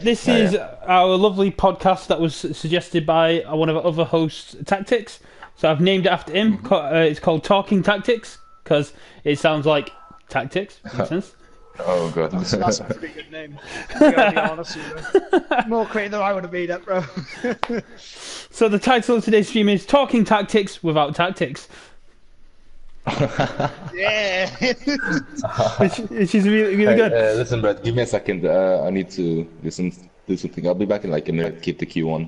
This is our lovely podcast that was suggested by one of our other hosts, Taktikz. So I've named it after him. It's called Talking Taktikz because it sounds like tactics. Makes sense. Oh god, that's a pretty good name. I gotta be honest with you. More creative than I would have made up, bro. So the title of today's stream is Talking Taktikz without tactics. Yeah. which is really good. Listen, Brad, give me a second. I need to do something. I'll be back in like a minute. Keep the queue on.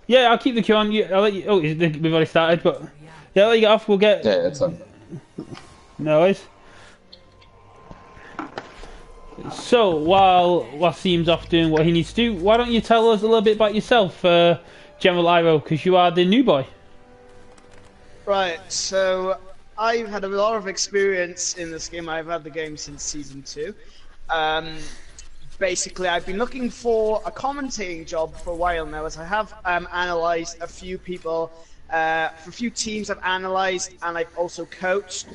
Yeah, I'll keep the queue on. I'll let you. Oh, we've already started, but yeah, I'll let you get off. We'll get. Yeah, it's on. No worries. So while Waseem's off doing what he needs to do, why don't you tell us a little bit about yourself, General Iro, because you are the new boy. Right. So I've had a lot of experience in this game. I've had the game since Season 2. Basically, I've been looking for a commentating job for a while now, as I have analysed a few people, for a few teams I've analysed, and I've also coached.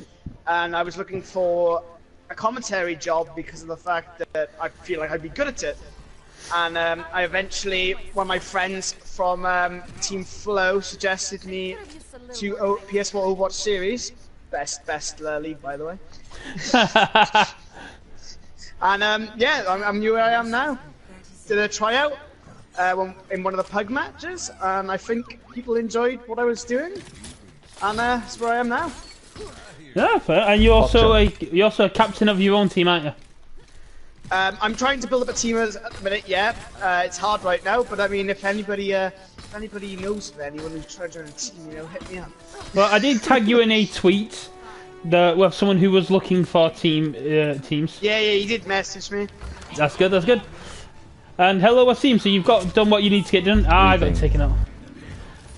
And I was looking for a commentary job because of the fact that I feel like I'd be good at it. And I eventually, one of my friends from Team Flow suggested me to PS4 Overwatch series. Best league, by the way. And yeah, I'm where I am now. Did a tryout in one of the pug matches, and I think people enjoyed what I was doing, and that's where I am now. Yeah, fair. And you're also a captain of your own team, aren't you? I'm trying to build up a team at the minute. Yeah, it's hard right now, but I mean, if anybody knows of anyone who's trying to join a team, hit me up. Well, I did tag you in a tweet with someone who was looking for teams. Yeah, you did message me. That's good. That's good. And hello, Waseem. So you've done what you need to get done. I got taken out.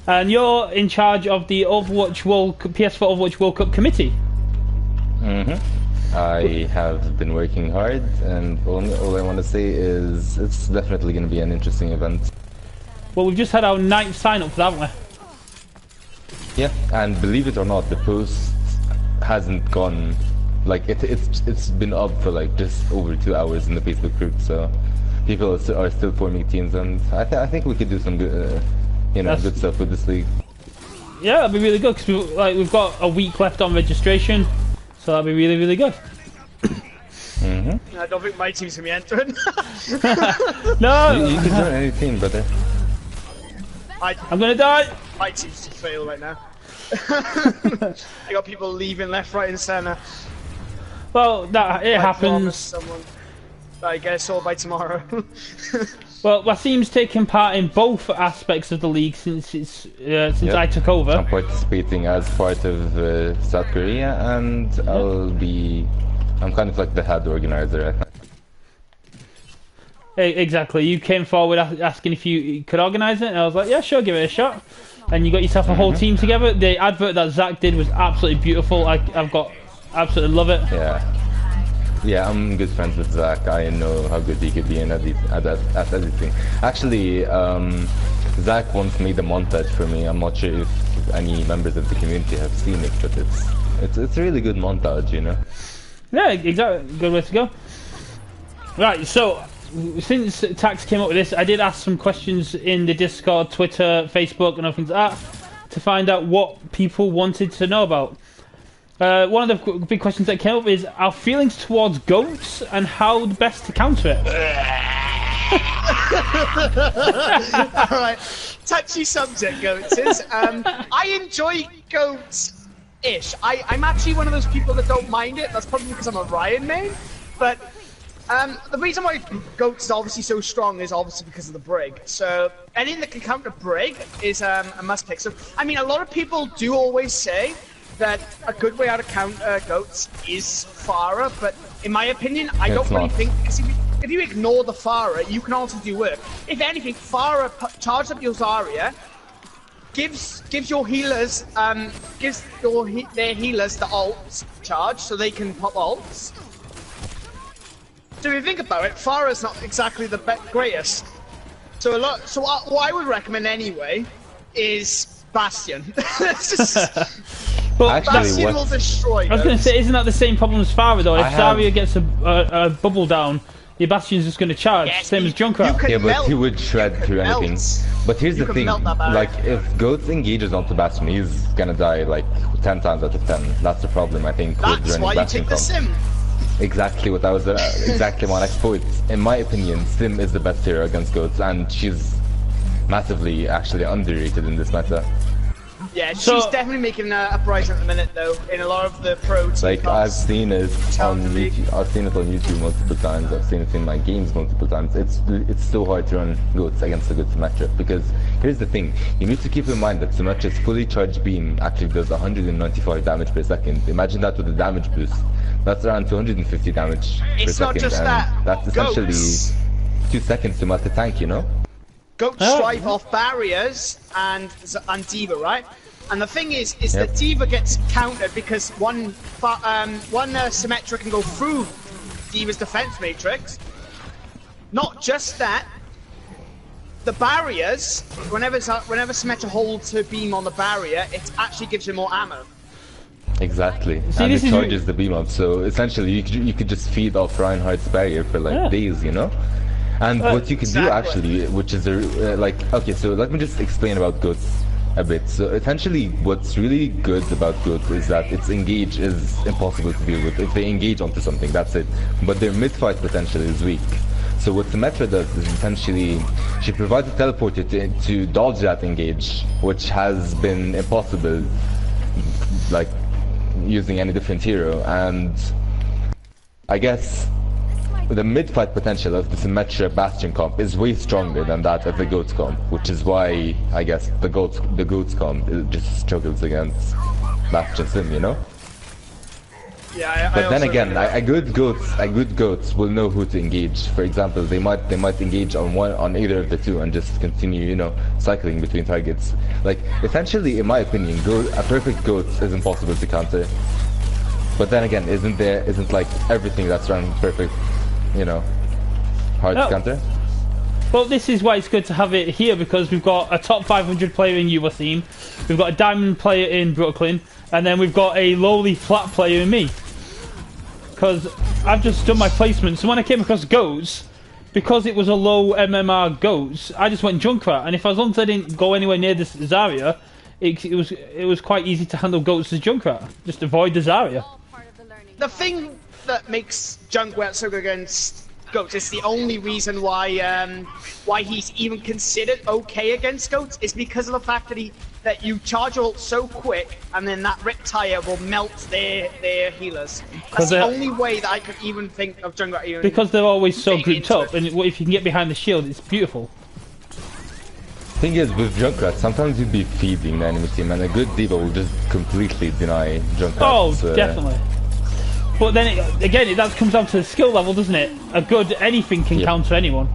And you're in charge of the PS4 Overwatch World Cup committee. I have been working hard, and all I want to say is it's definitely going to be an interesting event. Well, we've just had our 9th sign-up for that, haven't we? Yeah, and believe it or not, the post hasn't gone, like, it's been up for like just over 2 hours in the Facebook group, so people are still forming teams, and I think we could do some good, good stuff with this league. Yeah, that'd be really good, because we've got a week left on registration. So that'd be really, really good. I don't think my team's gonna be entering. No! You can join any team, brother. I'm gonna die! My team's to fail right now. I got people leaving left, right, and centre. Well, it happens. Someone. I guess all by tomorrow. Well, Waseem's taken part in both aspects of the league since I took over. I'm participating as part of South Korea, and I'm kind of like the head organizer. Exactly. You came forward asking if you could organise it, and I was like, yeah, sure, give it a shot. And you got yourself a whole team together. The advert that Zach did was absolutely beautiful. Absolutely love it. Yeah, I'm good friends with Zach. I know how good he could be at editing. Actually, Zach once made a montage for me. I'm not sure if any members of the community have seen it, but it's a really good montage, Yeah, exactly. Good way to go. Right, so since Tax came up with this, I did ask some questions in the Discord, Twitter, Facebook, and other things like that to find out what people wanted to know about. One of the big questions that came up is our feelings towards goats and how best to counter it. Alright, touchy subject, goats is. I enjoy goats-ish. I'm actually one of those people that don't mind it. That's probably because I'm a Ryan main. But the reason why goats is obviously so strong is obviously because of the brig. So anything that can counter brig is a must pick. So I mean, a lot of people do always say that a good way out of counter goats is Pharah, but in my opinion, I don't really think, because if you ignore the Pharah, you can also do work. If anything, Pharah charges up your Zarya, gives your healers, their healers the ult charge, so they can pop ults. So if you think about it, Pharah's not exactly the greatest. So what I would recommend anyway is Bastion. But actually, Bastion will destroy. I was going to say, isn't that the same problem as Pharah though? If Zarya gets a bubble down, Your Bastion's just going to charge, Yes, same as you Junkrat. can Yeah, but melt. he would shred You can through anything. melt. But here's You the can thing, melt that barrier. like if Goats engages onto Bastion, he's gonna die like 10 times out of 10. That's the problem, I think, with That's running why you Bastion take the comp. sim. Exactly what I was, exactly my next point. In my opinion, Sim is the best hero against Goats, and she's massively actually underrated in this meta. Yeah, she's So- definitely making an uprising at the minute, though, in a lot of the pro team Like I've comps. seen it on Sounds big. YouTube. I've seen it on YouTube multiple times. I've seen it in my games multiple times. It's so hard to run Goats against a good Symmetra, because here's the thing: you need to keep in mind that Symmetra's fully charged beam actually does 195 damage per second. Imagine that with a damage boost. That's around 250 damage per It's not second, just and that. that's essentially Goats. 2 seconds to melt a tank. You know? Goats Oh. strive off barriers and Diva, right? And the thing is Yep. that Diva gets countered because one Symmetra can go through Diva's defense matrix. Not just that, the barriers, whenever Symmetra holds her beam on the barrier, it actually gives her more ammo. Exactly. See, and this it is charges the beam up, so essentially you could just feed off Reinhardt's barrier for like Yeah. days, you know? And what you could do Exactly. actually, which is like, okay, so let me just explain about Goats a bit. So essentially what's really good about Goats is that its engage is impossible to deal with. If they engage onto something, that's it. But their mid-fight potential is weak. So what Symmetra does is essentially she provides a teleporter to dodge that engage, which has been impossible, like using any different hero. And I guess the mid-fight potential of the Symmetra Bastion comp is way stronger than that of the Goats comp, which is why I guess the Goats comp just struggles against Bastion Sim, you know? Yeah, But then again, a good goats will know who to engage. For example, they might engage on either of the two and just continue, you know, cycling between targets. Like essentially, in my opinion, a perfect goat is impossible to counter. But then again, isn't like everything that's run perfect, you know, hard No. to counter? Well, this is why it's good to have it here, because we've got a top 500 player in Waseem, we've got a diamond player in Brooklyn, and then we've got a lowly flat player in me. Because I've just done my placement, so when I came across Goats, because it was a low MMR Goats, I just went Junkrat, and as long as I didn't go anywhere near this Zarya, it was quite easy to handle Goats as Junkrat. Just avoid the Zarya. the thing that makes Junkrat so good against Goats is the only reason why he's even considered okay against Goats is because of the fact that you charge ult so quick, and then that Rip Tire will melt their healers. That's the only way that I could even think of Junkrat even. Because they're always so being grouped into up, it. and if you can get behind the shield, it's beautiful. Thing is, with Junkrat, sometimes you'd be feeding the enemy team, and a good diva will just completely deny Junkrat. Oh, definitely. But then, again, that comes down to the skill level, doesn't it? A good anything can Yeah. counter anyone.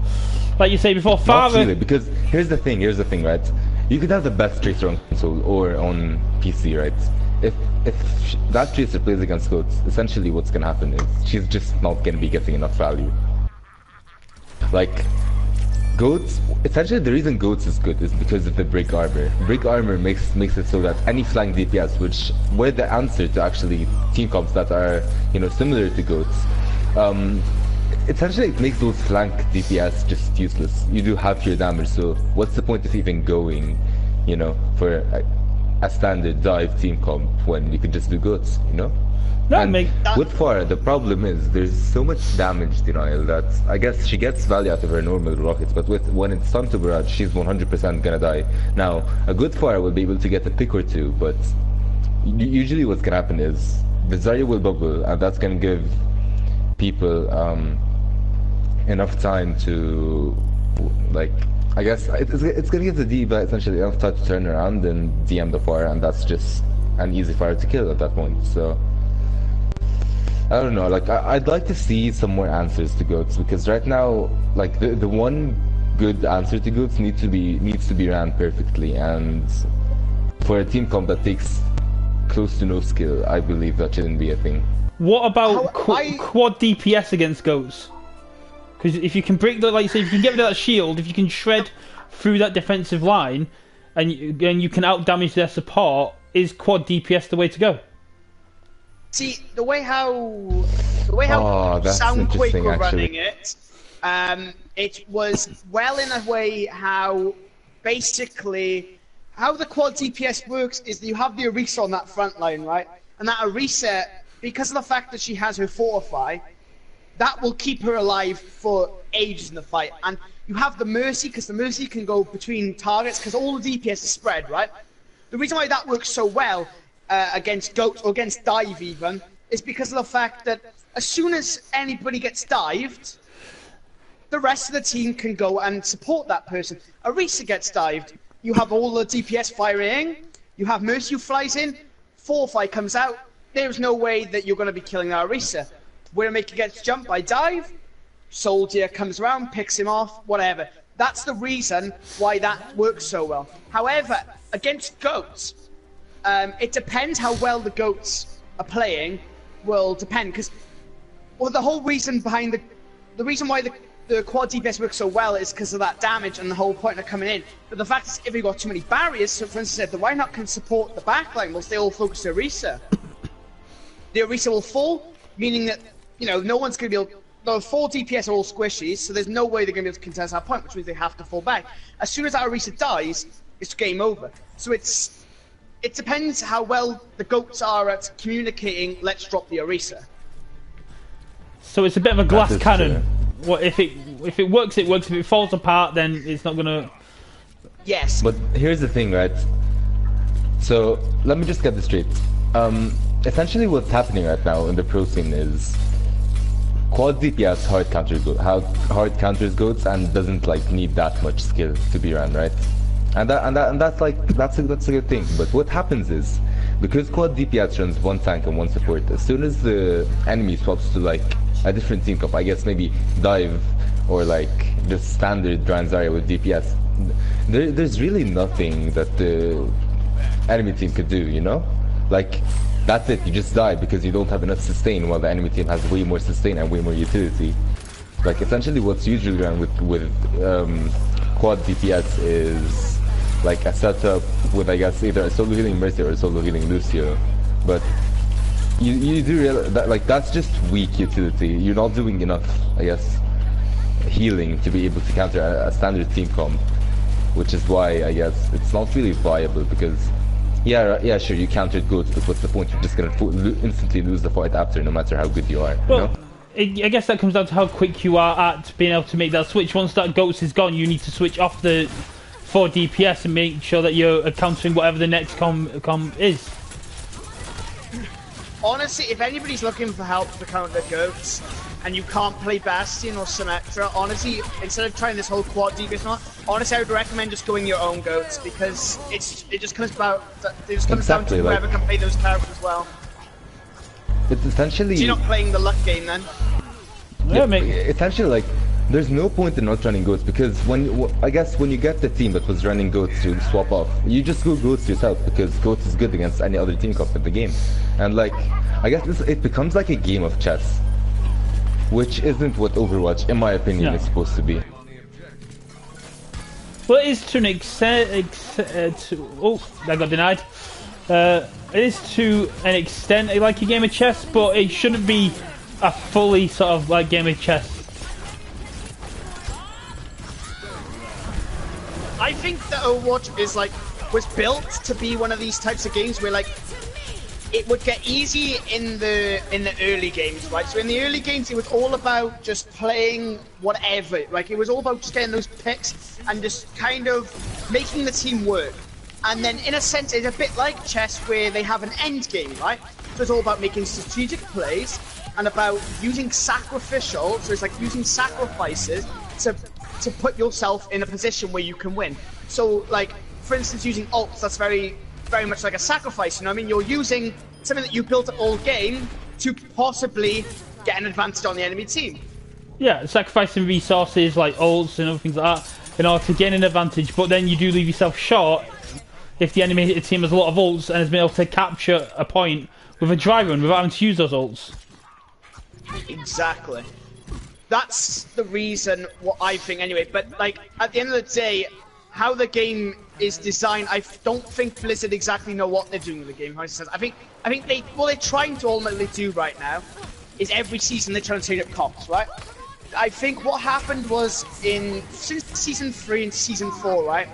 Like you say before, Not Farah... really, because here's the thing, right? You could have the best tracer on console or on PC, right? If that tracer plays against Goats, essentially what's gonna happen is she's just not gonna be getting enough value. Like, Goats, essentially the reason Goats is good is because of the Brick Armor. Brick Armor makes it so that any flank DPS, which were the answer to actually team comps that are, you know, similar to Goats, essentially it makes those flank DPS just useless. You do half your damage, so what's the point of even going, you know, for a standard dive team comp when you can just do Goats, you know? That And make- with Farah, the problem is there's so much damage denial that I guess she gets value out of her normal rockets, but when it's time to barrage, she's 100% gonna die. Now, a good Farah will be able to get a pick or two, but usually what's gonna happen is the Zarya will bubble, and that's gonna give people enough time to, like, I guess it's gonna give the diva essentially enough time to turn around and DM the Farah, and that's just an easy Farah to kill at that point. So I don't know, like I'd like to see some more answers to Goats, because right now, like the one good answer to Goats needs to be ran perfectly, and for a team comp that takes close to no skill, I believe that shouldn't be a thing. What about I- quad DPS against Goats? Because if you can break the, like you say, if you can get rid of that shield, if you can shred through that defensive line, and you can out damage their support, is quad DPS the way to go? See, the way how Oh, that's Soundquake interesting, were actually. running it, It was well in a way how basically how the quad DPS works is that you have the Orisa on that front line, right? And that Orisa, because of the fact that she has her Fortify, that will keep her alive for ages in the fight. And you have the Mercy, because the Mercy can go between targets, because all the DPS is spread, right? The reason why that works so well against Goat, or against Dive even, is because of the fact that as soon as anybody gets dived, the rest of the team can go and support that person. Orisa gets dived, you have all the DPS firing, you have Mercy who flies in, Fortify comes out, there's no way that you're going to be killing that Orisa. Widowmaker gets jumped by dive, Soldier comes around, picks him off, whatever. That's the reason why that works so well. However, against Goats, it depends how well the Goats are playing will depend, because the whole reason behind the reason why the quad DPS works so well is because of that damage and the whole point of coming in. But the fact is, if you've got too many barriers, so for instance, if the Reinhardt can support the backline whilst they all focus to Orisa, the Orisa will fall, meaning that, you know, no one's going to be able... The 4 DPS are all squishies, so there's no way they're going to be able to contest that point, which means they have to fall back. As soon as that Orisa dies, it's game over. So it depends how well the Goats are at communicating, let's drop the Orisa. So it's a bit of a glass cannon. What if it works, it works. If it falls apart, then it's not gonna... Yes. But here's the thing, right? So, let me just get this straight. Essentially what's happening right now in the pro scene is quad DPS hard counters Goats and doesn't like need that much skill to be run, right? And that's a good thing. But what happens is, because quad DPS runs one tank and one support, as soon as the enemy swaps to like a different team comp, I guess maybe dive or like just standard Dranzaria with DPS, there's really nothing that the enemy team could do, you know? Like, that's it, you just die because you don't have enough sustain, while the enemy team has way more sustain and way more utility. Like, essentially what's usually done with quad DPS is like a setup with, I guess, either a solo healing Mercy or a solo healing Lucio. But you do realize that, like, that's just weak utility. You're not doing enough, I guess, healing to be able to counter a standard team comp, which is why, I guess, it's not really viable, because yeah, sure, you countered Goats, but what's the point? You're just gonna instantly lose the fight after, no matter how good you are, you know? I guess that comes down to how quick you are at being able to make that switch. Once that Goats is gone, you need to switch off the 4 DPS and make sure that you're countering whatever the next com is. Honestly, if anybody's looking for help to counter Goats, and you can't play Bastion or Symmetra, honestly, instead of trying this whole quad DPS, honestly, I would recommend just going your own Goats, because it just comes down to whoever can play those characters well. It's essentially... So you're not playing the luck game then? Yeah, mate. Essentially, like, there's no point in not running Goats, because I guess when you get the team that was running Goats to swap off, you just go Goats yourself, because Goats is good against any other team comp in the game. And like, I guess it becomes like a game of chess, which isn't what Overwatch, in my opinion, is supposed to be. Well, it is to an extent. Oh, that got denied. It is to an extent like a game of chess, but it shouldn't be a fully sort of like game of chess. I think that Overwatch was built to be one of these types of games where, like, it would get easy in the early games, right? So in the early games, it was all about just playing whatever. Like, it was all about just getting those picks and just kind of making the team work. And then, in a sense, it's a bit like chess, where they have an end game, right? So it's all about making strategic plays and about using sacrificial. So it's like using sacrifices to put yourself in a position where you can win. So, like, for instance, using ults, that's very much like a sacrifice, you know what I mean? You're using something that you built all game to possibly get an advantage on the enemy team. Yeah, sacrificing resources like ults and other things like that in order to gain an advantage, but then you do leave yourself short if the enemy team has a lot of ults and has been able to capture a point with a dry run without having to use those ults. Exactly. That's the reason, what I think anyway, but like, at the end of the day, how the game is designed, I don't think Blizzard exactly know what they're doing with the game. I think what they're trying to ultimately do right now is every season they're trying to change up comps, right? I think what happened was since season 3 and season 4, right?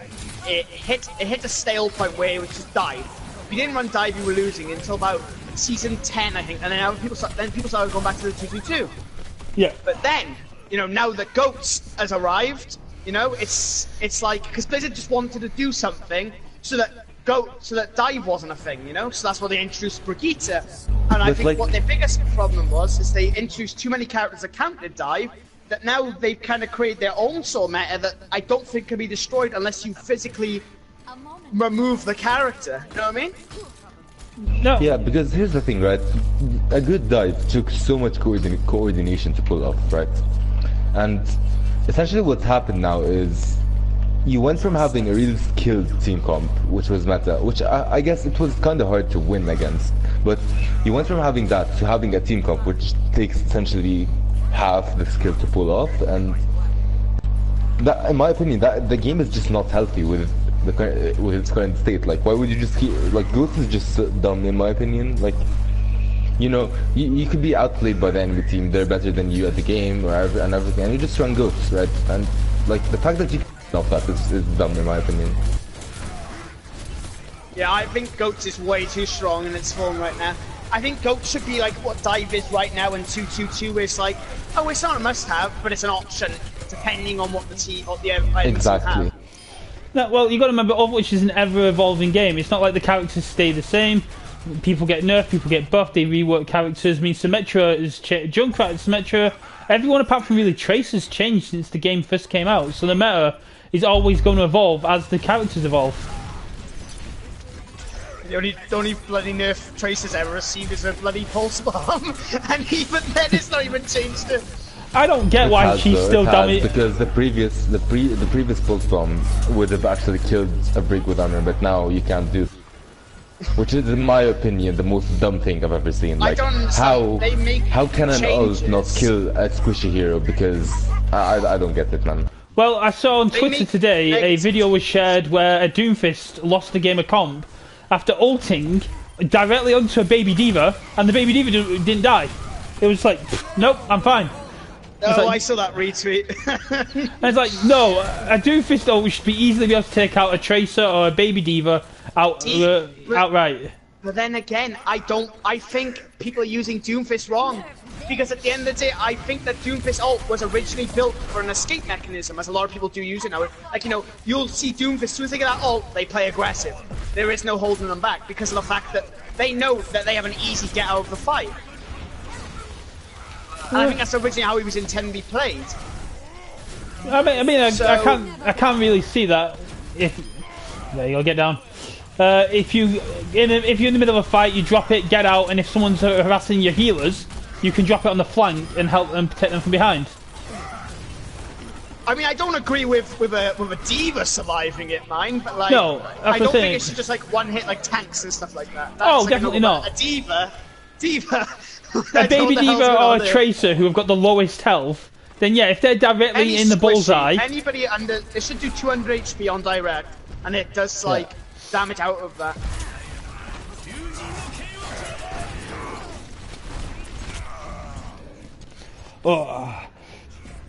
It hit a stale point where it was just dive. If you didn't run dive, you were losing until about season 10, I think, and then people started going back to the 222. Yeah. But then, now that Goats has arrived, it's like because Blizzard just wanted to do something so that dive wasn't a thing, So that's why they introduced Brigitte. And I think what their biggest problem was is they introduced too many characters that counted dive. That now they've kind of created their own soul meta that I don't think can be destroyed unless you physically remove the character. You know what I mean? No. Yeah, because here's the thing, right? A good dive took so much coordination to pull off, right? And essentially what's happened now is you went from having a really skilled team comp, which was meta, which I guess it was kind of hard to win against, but you went from having that to having a team comp which takes essentially half the skill to pull off, and that, in my opinion, that the game is just not healthy with its current state. Like, why would you just keep, like, Ghost is just dumb in my opinion. Like, you could be outplayed by the enemy team, they're better than you at the game and everything, and you just run Ghosts, right? And like the fact that you off that is dumb in my opinion. Yeah, I think Goats is way too strong in its form right now. I think Goats should be like what Dive is right now, and 222 is like, oh, it's not a must-have, but it's an option depending on what the elements exactly have. No, well, you got to remember, Overwatch is an ever-evolving game. It's not like the characters stay the same. People get nerfed, people get buffed, they rework characters. I mean, Symmetra is Junkrat, Symmetra. Everyone apart from really Trace has changed since the game first came out. So the meta is always going to evolve as the characters evolve. The only bloody nerf Traces ever received is a bloody pulse bomb, and even then it's not even changed it. I don't get why she's still damaged. Because the previous pulse bomb would have actually killed a Brig with armor, but now you can't do. Which is, in my opinion, the most dumb thing I've ever seen. Like, how can an ult not kill a squishy hero? Because I don't get it, man. Well, I saw on Twitter today a video was shared where a Doomfist lost a game of comp after ulting directly onto a baby diva, and the baby diva didn't die. It was like, nope, I'm fine. Oh, I saw that retweet. And it's like, no, a Doomfist ult should be easily be able to take out a Tracer or a baby diva outright. But then again, I think people are using Doomfist wrong. Because at the end of the day, I think that Doomfist ult was originally built for an escape mechanism, as a lot of people do use it now. Like, you'll see Doomfist, as soon as they get that ult, they play aggressive. There is no holding them back, because of the fact that they know that they have an easy get out of the fight. And I think that's originally how he was intended to be played. I can't really see that. There you go, get down. If you're in the middle of a fight, you drop it, get out, and if someone's harassing your healers, you can drop it on the flank and help them protect them from behind. I mean, I don't agree with a diva surviving it, mine, but like, no, I don't think it should just like one hit like tanks and stuff like that. That's definitely not. A diva. A baby diva or a Tracer who have got the lowest health, then yeah, if they're directly in the bullseye, anybody under, it should do 200 HP on direct, and it does like damage out of that. Oh.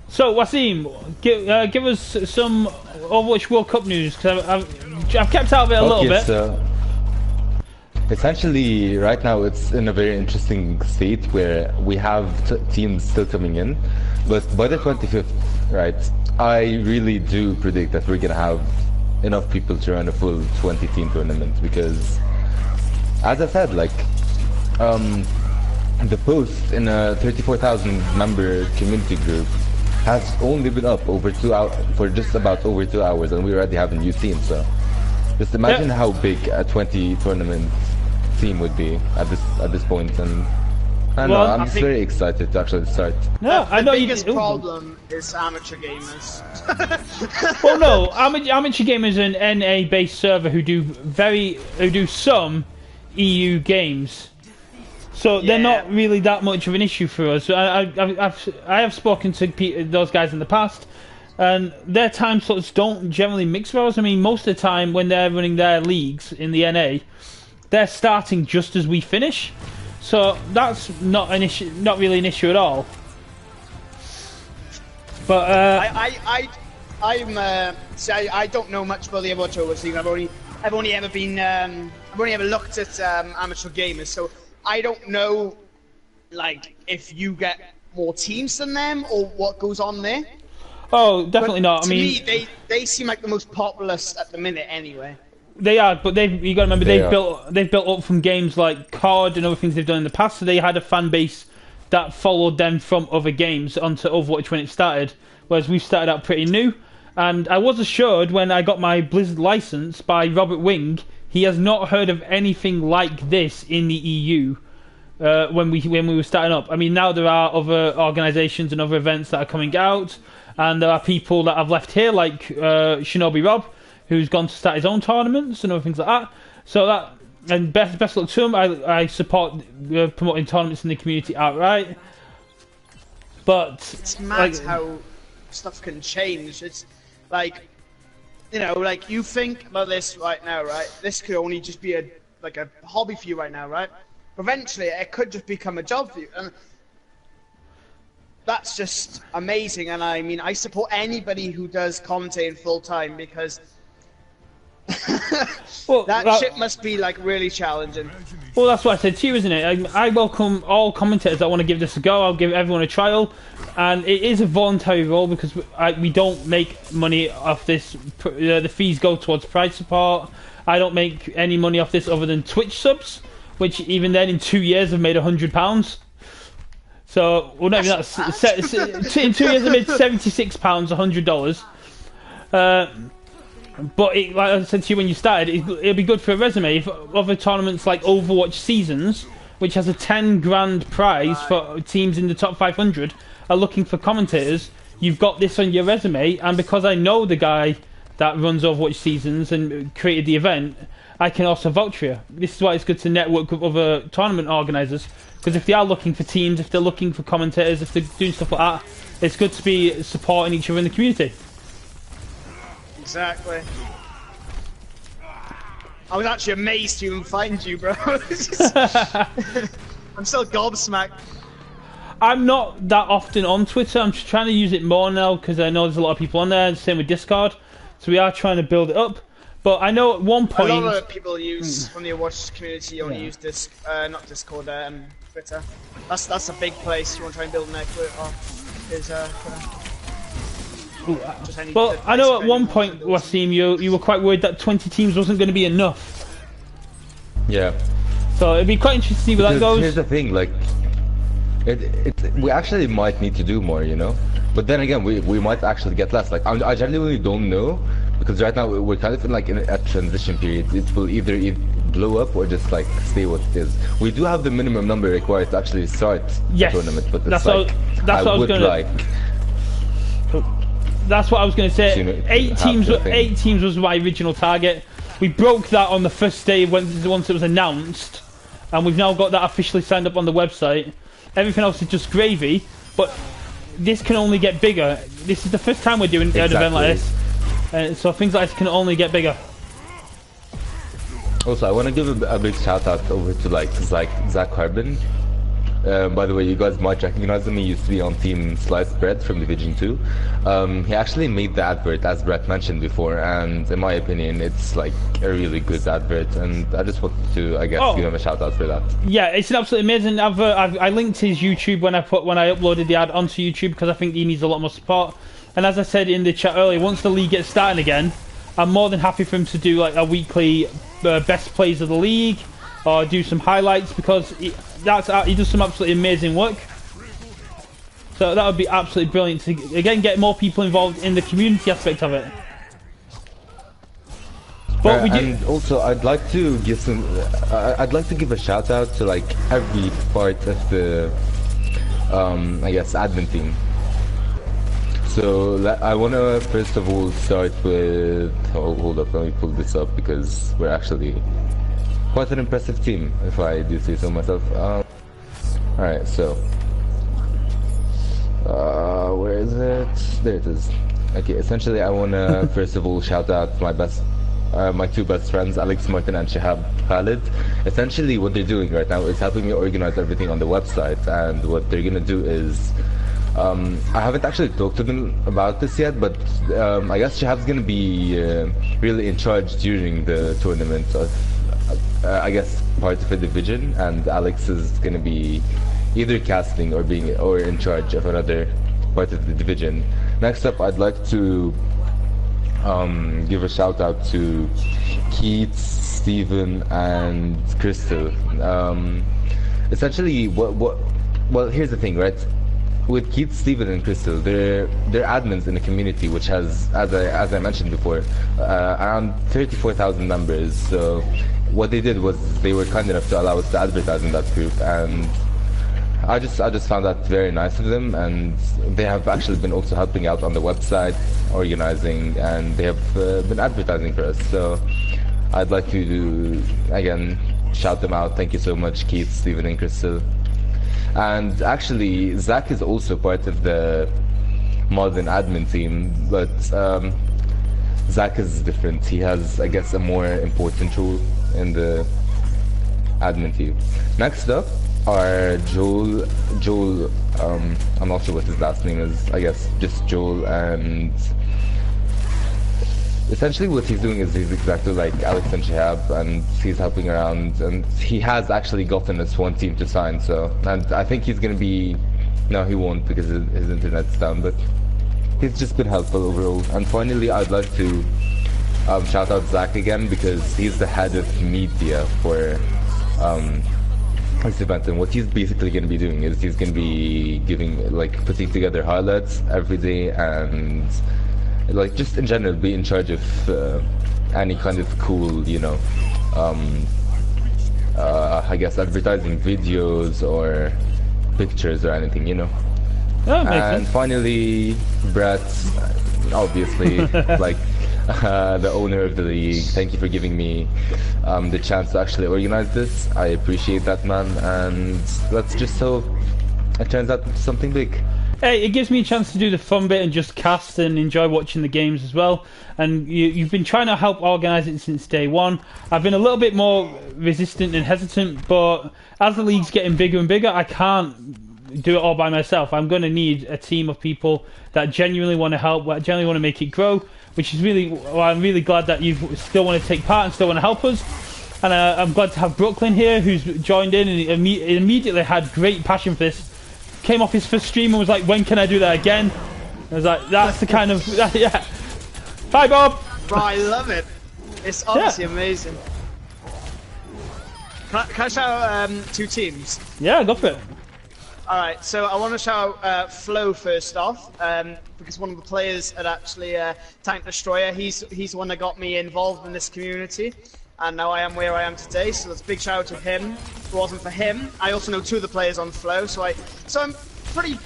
So Waseem, give us some Overwatch World Cup news, because I've kept out of it a little bit. So essentially, right now it's in a very interesting state where we have teams still coming in, but by the 25th, right, I really do predict that we're gonna have enough people to run a full 20-team tournament, because, as I said, like, the post in a 34,000 member community group has only been up over 2 hours, for just about over 2 hours, and we already have a new team. So just imagine how big a 20 tournament team would be at this point, and I'm just very excited to actually start. No, I know the biggest problem is amateur gamers. Well, no, amateur gamers are an NA-based server who do some EU games. So they're not really that much of an issue for us. I have spoken to those guys in the past, and their time slots don't generally mix for us. I mean, most of the time when they're running their leagues in the NA, they're starting just as we finish. So that's not an issue, not really an issue at all. But I don't know much about the amateur scene. I've only ever been I've only ever looked at amateur gamers, so I don't know like if you get more teams than them or what goes on there. Oh, definitely not. I mean, to me, they seem like the most populous at the minute, anyway. They are, but you got to remember they've built up from games like COD and other things they've done in the past. So they had a fan base that followed them from other games onto Overwatch when it started. Whereas we've started out pretty new. And I was assured when I got my Blizzard license by Robert Wing, he has not heard of anything like this in the EU. When we were starting up, I mean, now there are other organisations and other events that are coming out, and there are people that have left here, like Shinobi Rob, who's gone to start his own tournaments and other things like that. So that, and best luck to him. I support promoting tournaments in the community outright. But it's mad how stuff can change. It's like, you know, like you think about this right now, right? This could only just be a hobby for you right now, right? Eventually, it could just become a job for you, and that's just amazing. And I mean, I support anybody who does commentating full time because that shit must be like really challenging. Well, that's what I said to you, isn't it? I welcome all commentators that want to give this a go. I'll give everyone a trial, and it is a voluntary role because we don't make money off this. The fees go towards prize support. I don't make any money off this other than Twitch subs, which even then in 2 years have made £100. So, well, not even that. In 2 years I made £76, $100. But like I said to you when you started, it'll be good for a resume if other tournaments like Overwatch Seasons, which has a 10 grand prize for teams in the top 500, are looking for commentators. You've got this on your resume, and because I know the guy that runs Overwatch Seasons and created the event, I can also vouch for you. This is why it's good to network with other tournament organisers, because if they are looking for teams, if they're looking for commentators, if they're doing stuff like that, it's good to be supporting each other in the community. Exactly. I was actually amazed to even find you, bro. I'm still gobsmacked. I'm not that often on Twitter. I'm just trying to use it more now because I know there's a lot of people on there. Same with Discord. So we are trying to build it up. But I know at one point... A lot of people use, from the Overwatch community, only use not Discord, Twitter. That's a big place. You want to try and build a network off. But I know at one point, Waseem, you were quite worried that 20 teams wasn't going to be enough. Yeah. So it'd be quite interesting to see where that goes. Here's the thing, like, we actually might need to do more, you know? But then again, we might actually get less. Like, I genuinely don't know, because right now we're kind of in like a transition period. It will either blow up or just like stay what it is. We do have the minimum number required to actually start the tournament, but it's that's what I was going to say. 8 teams was my original target. We broke that on the first day once it was announced, and we've now got that officially signed up on the website. Everything else is just gravy, but this can only get bigger. This is the first time we're doing an event like this, so things like this can only get bigger. Also, I want to give a big shout out over to like Zach Carbon. By the way, you guys might recognize him. He used to be on Team Sliced Bread from Division 2. He actually made the advert, as Brett mentioned before, and in my opinion, it's like a really good advert. And I just wanted to, I guess, give him a shout out for that. Yeah, it's an absolutely amazing advert. I linked his YouTube when I uploaded the ad onto YouTube because I think he needs a lot more support. And as I said in the chat earlier, once the league gets starting again, I'm more than happy for him to do like a weekly best plays of the league or do some highlights because he does some absolutely amazing work. So that would be absolutely brilliant to again get more people involved in the community aspect of it. But and also I'd like to give a shout out to like every part of the I guess admin team. So I want to first of all start with hold up, let me pull this up because we're actually quite an impressive team, if I do say so myself. Alright, so where is it? There it is. Okay, essentially I want to first of all shout out my two best friends, Alex Martin and Shahab Khalid. Essentially what they're doing right now is helping me organize everything on the website, and what they're gonna do is I haven't actually talked to them about this yet, but I guess Shahab's gonna be really in charge during the tournament of, I guess, part of a division, and Alex is gonna be either casting or in charge of another part of the division. Next up, I'd like to give a shout out to Keith, Steven, and Crystal. Essentially, well, here's the thing, right? With Keith, Steven, and Crystal, they're admins in the community, which has, as I mentioned before, around 34,000 members. So what they did was they were kind enough to allow us to advertise in that group, and I just found that very nice of them. And they have actually been also helping out on the website, organizing, and they have been advertising for us. So I'd like to again shout them out. Thank you so much, Keith, Steven, and Crystal. And actually, Zach is also part of the modern admin team, but Zach is different. He has, I guess, a more important role in the admin team. Next up are Joel, I'm not sure what his last name is, I guess just Joel, and essentially what he's doing is he's exactly like Alex and Shihab, and he's helping around, and he has actually gotten us one team to sign, so, and I think he's gonna be, no he won't because his internet's down, but he's just been helpful overall. And finally I'd like to shout out Zach again, because he's the head of media for this event, and what he's basically going to be doing is he's going to be putting together highlights every day, and like just in general be in charge of any kind of cool, you know, I guess advertising videos or pictures or anything, you know. Oh, and finally, Brett, obviously, like the owner of the league. Thank you for giving me the chance to actually organize this. I appreciate that, man, and let's just hope it turns out something big. Hey, it gives me a chance to do the fun bit and just cast and enjoy watching the games as well. And you've been trying to help organise it since day one. I've been a little bit more resistant and hesitant, but as the league's getting bigger and bigger, I can't do it all by myself. I'm going to need a team of people that genuinely want to help, that genuinely want to make it grow, which is really, well, I'm really glad that you still want to take part and still want to help us. And I'm glad to have Brooklyn here, who's joined in and immediately had great passion for this. Came off his first stream and was like, when can I do that again? I was like, that's the kind of, yeah. Bye, Bob. Bro, I love it. It's honestly amazing. Can I shout out two teams? Yeah, go for it. Alright, so I want to shout out Flo first off, because one of the players at actually Tank Destroyer, he's the one that got me involved in this community, and now I am where I am today, so that's a big shout out to him. If it wasn't for him, I also know two of the players on Flo, so I'm pretty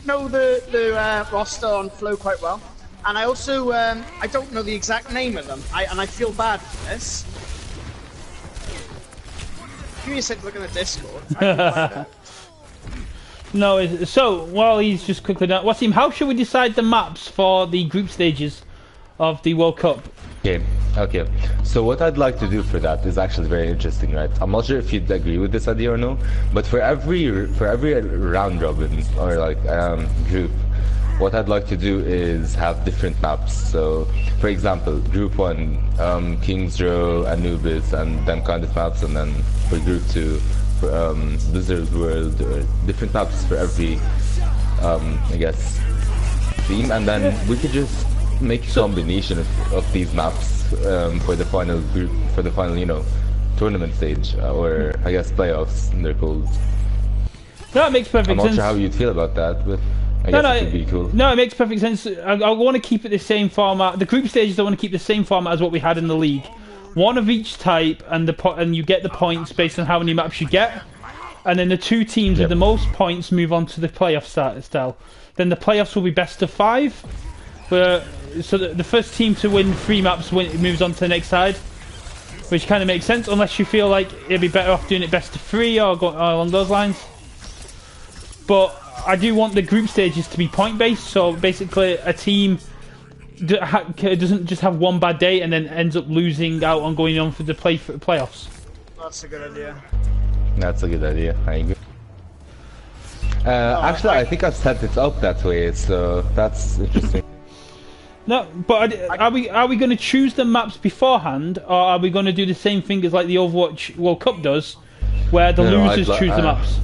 know the roster on Flo quite well. And I also, I don't know the exact name of them, and I feel bad for this. Give me a sec to look in the Discord. I can find out. No, so while he's just quickly done, Waseem, how should we decide the maps for the group stages of the World Cup? Okay. So what I'd like to do for that is actually very interesting, right? I'm not sure if you'd agree with this idea or no, but for every round robin or like group, what I'd like to do is have different maps. So, for example, Group 1, Kings Row, Anubis, and them kind of maps, and then for Group 2, for Blizzard World, or different maps for every, I guess, theme, and then we could just make a combination of these maps for the final group, for the final, you know, tournament stage, or I guess playoffs, they're called. That makes perfect sense. I'm not sure how you'd feel about that, but I guess it could be cool. No, it makes perfect sense. I want to keep it the same format. The group stages, I want to keep the same format as what we had in the league. One of each type, and you get the points based on how many maps you get. And then the two teams with the most points move on to the playoff style. Then the playoffs will be best of 5. So the first team to win 3 maps moves on to the next side, which kind of makes sense, unless you feel like it'd be better off doing it best of 3 or along those lines. But I do want the group stages to be point based, so basically a team doesn't just have one bad day and then ends up losing out on going on for the playoffs. That's a good idea. That's a good idea. I agree. Actually, I think I've set it up that way, so that's interesting. No, but are we going to choose the maps beforehand, or are we going to do the same thing as like the Overwatch World Cup does, where the losers choose the maps?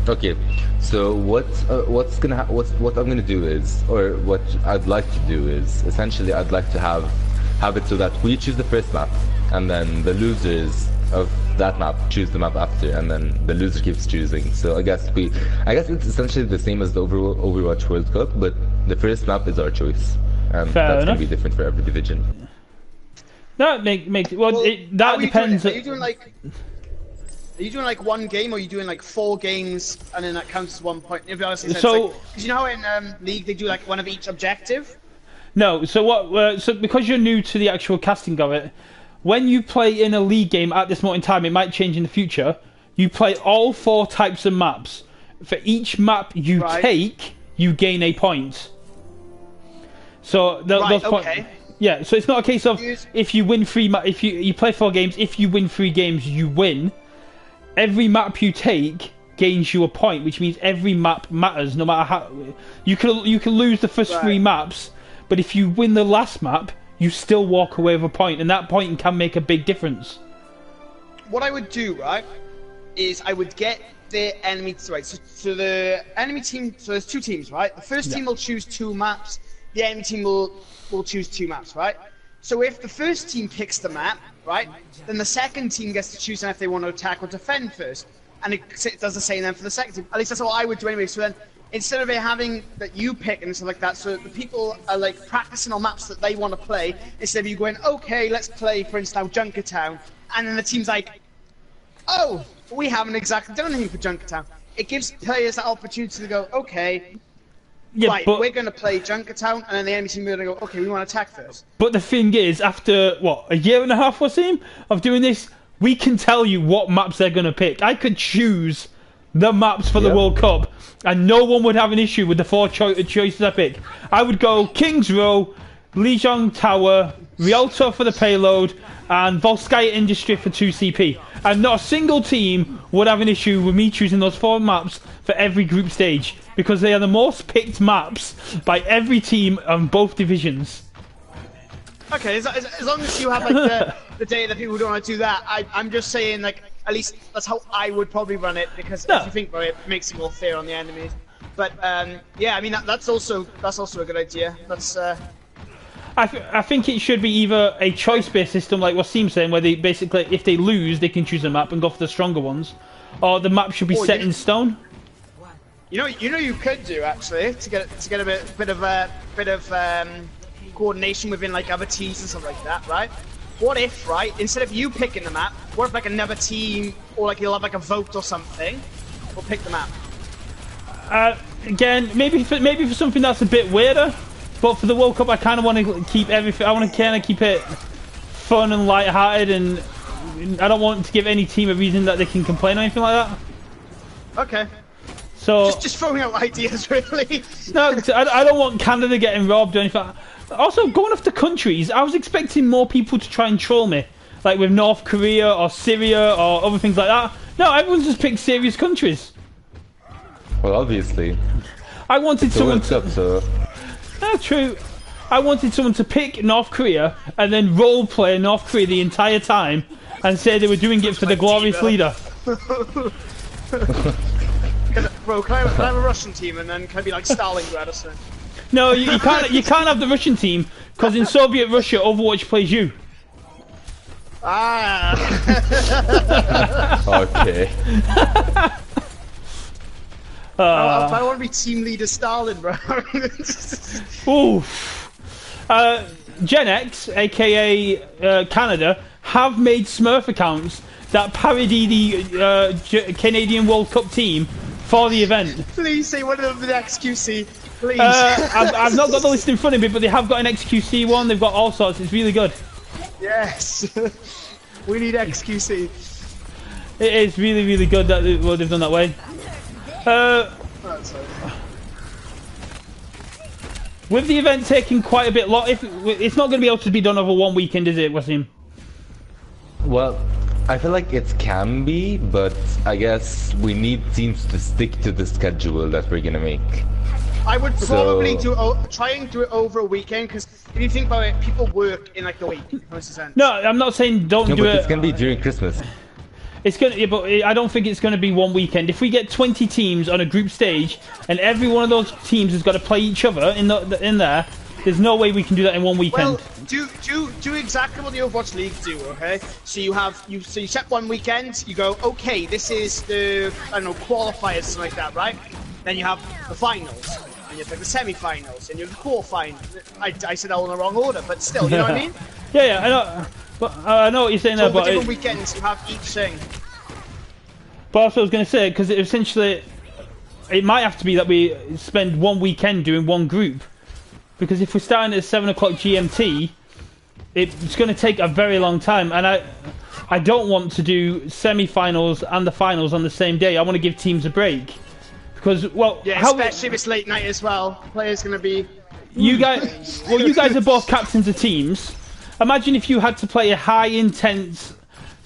Okay. So what I'm gonna do is, or what I'd like to do is, essentially I'd like to have it so that we choose the first map, and then the losers of that map choose the map after, and then the loser keeps choosing. So I guess it's essentially the same as the Overwatch World Cup, but the first map is our choice, and that's gonna be different for every division. That makes well. That depends. Are you doing like one game, or are you doing like 4 games, and then that counts as 1 point? If you honestly, so, because you know how in League they do like one of each objective. No, so what? So because you're new to the actual casting of it, when you play in a League game at this moment in time, it might change in the future. You play all 4 types of maps. For each map you take, you gain a point. So those points. Yeah, so it's not a case of if you win 3 if you play 4 games, if you win 3 games, you win. Every map you take gains you a point, which means every map matters. No matter how you can lose the first 3 maps, but if you win the last map, you still walk away with a point, and that point can make a big difference. What I would do, right, is I would get the enemy so the enemy team. So there's 2 teams, right? The first team will choose 2 maps. The enemy team will choose 2 maps, right? So if the first team picks the map, right, then the second team gets to choose if they want to attack or defend first. And it does the same then for the second team. At least that's what I would do anyway. So then, instead of it having that you pick and stuff like that, so the people are like practicing on maps that they want to play, instead of you going, okay, let's play, for instance, now Junkertown. And then the team's like, oh, we haven't exactly done anything for Junkertown. It gives players that opportunity to go, okay, yeah, right, we're going to play Junkertown, and then the enemy team are going to go, okay, we want to attack first. But the thing is, after, what, a year and a half, Waseem, of doing this, we can tell you what maps they're going to pick. I could choose the maps for the World Cup, and no one would have an issue with the 4 choices I pick. I would go Kings Row, Lijiang Tower, Rialto for the payload, and Volskaya Industry for 2 CP. And not a single team would have an issue with me choosing those 4 maps for every group stage, because they are the most picked maps by every team on both divisions. Okay, as long as you have like the data that people don't want to do that, I'm just saying, like, at least that's how I would probably run it, because if you think about it, it makes it more fair on the enemies. But yeah, I mean that's also a good idea. That's. I think it should be either a choice-based system, like Waseem's saying, where they basically, if they lose, they can choose a map and go for the stronger ones, or the map should be set in stone. You know, you could do actually to get a bit of coordination within like other teams and stuff like that, right? What if, right, instead of you picking the map, what if like another team, or like you'll have like a vote or something, will pick the map? Again, maybe for something that's a bit weirder. But for the World Cup, I kind of want to keep everything. I want to kind of keep it fun and light-hearted, and I don't want to give any team a reason that they can complain or anything like that. Okay. So just throwing out ideas, really. No, I don't want Canada getting robbed or anything. Also, going off the countries, I was expecting more people to try and troll me, like with North Korea or Syria or other things like that. No, everyone's just picked serious countries. Well, obviously. I wanted someone to. So. That's true. I wanted someone to pick North Korea and then roleplay North Korea the entire time and say they were doing it for the glorious leader. Bro, can I have a Russian team and then can I be like Stalingrad or something? No, you can't have the Russian team, because in Soviet Russia, Overwatch plays you. Ah. Okay. I want to be team leader Stalin, bro. Oof. Gen X, aka Canada, have made Smurf accounts that parody the Canadian World Cup team for the event. Please say one of them with XQC, please. I've not got the list in front of me, but they have got an XQC one. They've got all sorts. It's really good. Yes. We need XQC. It is really, really good that what they've done that way. With the event taking quite a bit long, it's not going to be able to be done over one weekend, is it, Waseem? Well, I feel like it can be, but I guess we need teams to stick to the schedule that we're gonna make. I would probably try and do it over a weekend, because if you think about it, people work in like the week. No, I'm not saying don't do it. It's gonna be during Christmas. It's gonna, yeah, but I don't think it's gonna be one weekend. If we get 20 teams on a group stage, and every one of those teams has got to play each other in there, there's no way we can do that in one weekend. Well, do exactly what the Overwatch League do, okay? So you set one weekend, you go, okay, this is the, I don't know, qualifiers, something like that, right? Then you have the finals, and you have like the semi-finals, and you have the quarterfinals. I said that all in the wrong order, but still, you know what I mean? Yeah, I know. But I know what you're saying there, but different weekends you have each thing. But that's what I was going to say, because essentially, it might have to be that we spend one weekend doing one group. Because if we're starting at 7 o'clock GMT, it's going to take a very long time, and I don't want to do semi-finals and the finals on the same day. I want to give teams a break, because yeah, especially if it's late night as well. Players going to be. You guys are both captains of teams. Imagine if you had to play a high-intense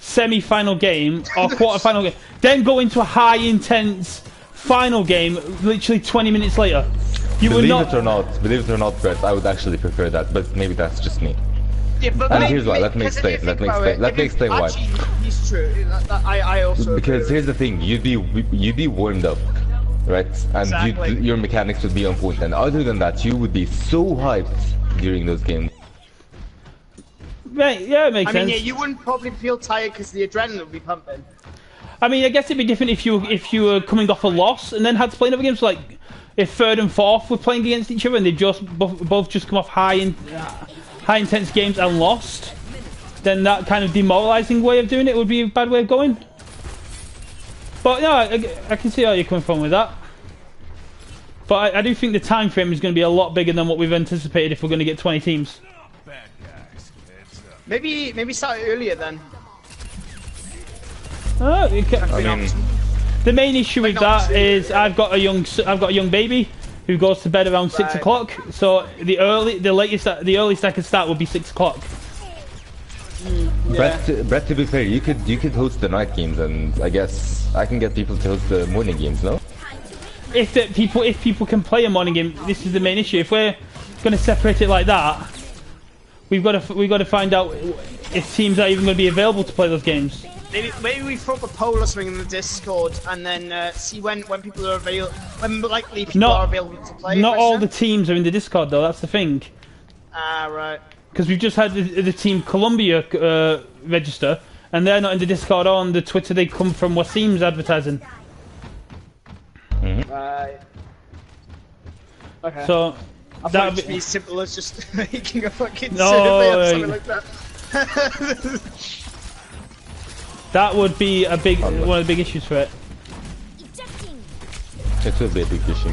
semi-final game or quarter-final game, then go into a high-intense final game literally 20 minutes later. Believe it or not, Brett, I would actually prefer that, but maybe that's just me. Yeah, but and here's why. Let me explain why. He's true. I also. Because here's the thing: you'd be warmed up, right? And exactly. your mechanics would be on point. And other than that, you would be so hyped during those games. Right? Yeah, it makes sense. I mean, yeah, you wouldn't probably feel tired because the adrenaline would be pumping. I mean, I guess it'd be different if you were coming off a loss and then had to play another game. So like, if third and fourth were playing against each other and they both just come off high intense games and lost, then that kind of demoralising way of doing it would be a bad way of going. But no, I can see how you're coming from with that. But I do think the time frame is going to be a lot bigger than what we've anticipated if we're going to get 20 teams. Maybe start earlier then. I mean, the main issue with that is I've got a young baby who goes to bed around 6 o'clock. So the earliest I could start would be 6 o'clock. Yeah. Brett, to be fair, you could host the night games, and I guess I can get people to host the morning games, no? If people can play a morning game, this is the main issue. If we're going to separate it like that, we've got to find out if teams are even going to be available to play those games. Maybe we throw up a poll or something in the Discord, and then see when people are available, when likely people are available to play. Not all the teams are in the Discord though. That's the thing. Ah, right. Because we've just had the team Columbia register, and they're not in the Discord or on the Twitter. They come from Waseem's advertising. Mm-hmm. Right. Okay. So that would be as simple as just making a fucking survey or something like that. That would be a big one of the big issues for it. It would be a big issue.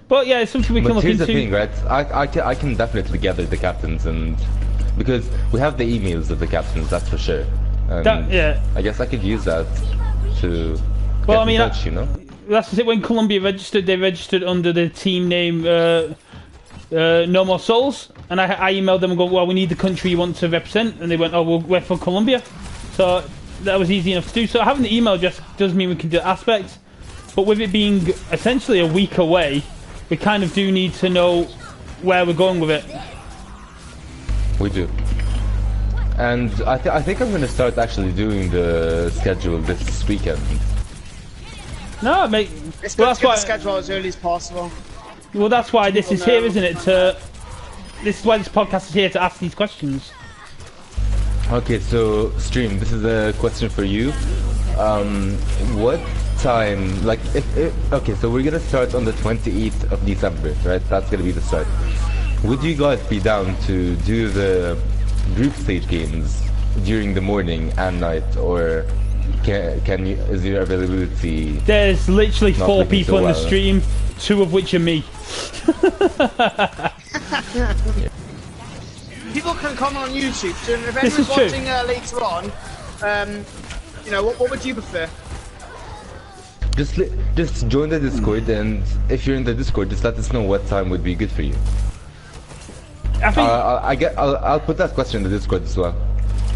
But yeah, it's something we can look into. Here's the thing, right? I can definitely gather the captains, and because we have the emails of the captains, that's for sure. And yeah. I guess I could use that to well, get in touch, you know? That's it. When Columbia registered, they registered under the team name No More Souls, and I emailed them and go, well, we need the country you want to represent, and they went, oh, well, we're for Columbia. So that was easy enough to do. So having the email just does mean we can do aspects, but with it being essentially a week away, we kind of do need to know where we're going with it. We do. And I think I'm going to start actually doing the schedule this weekend. No, mate. It's good to get the schedule as early as possible. Well, that's why this is here, isn't it? This is why this podcast is here, to ask these questions. Okay, so Stream, this is a question for you. What time, like, okay, so we're gonna start on the 28th of December, right? That's gonna be the start. Would you guys be down to do the group stage games during the morning and night, or can you, is your availability? There's literally 4 people in the stream, 2 of which are me. Yeah. People can comment on YouTube, so if anyone's watching later on, you know, what would you prefer? Just join the Discord, and if you're in the Discord, just let us know what time would be good for you. I think I'll put that question in the Discord as well.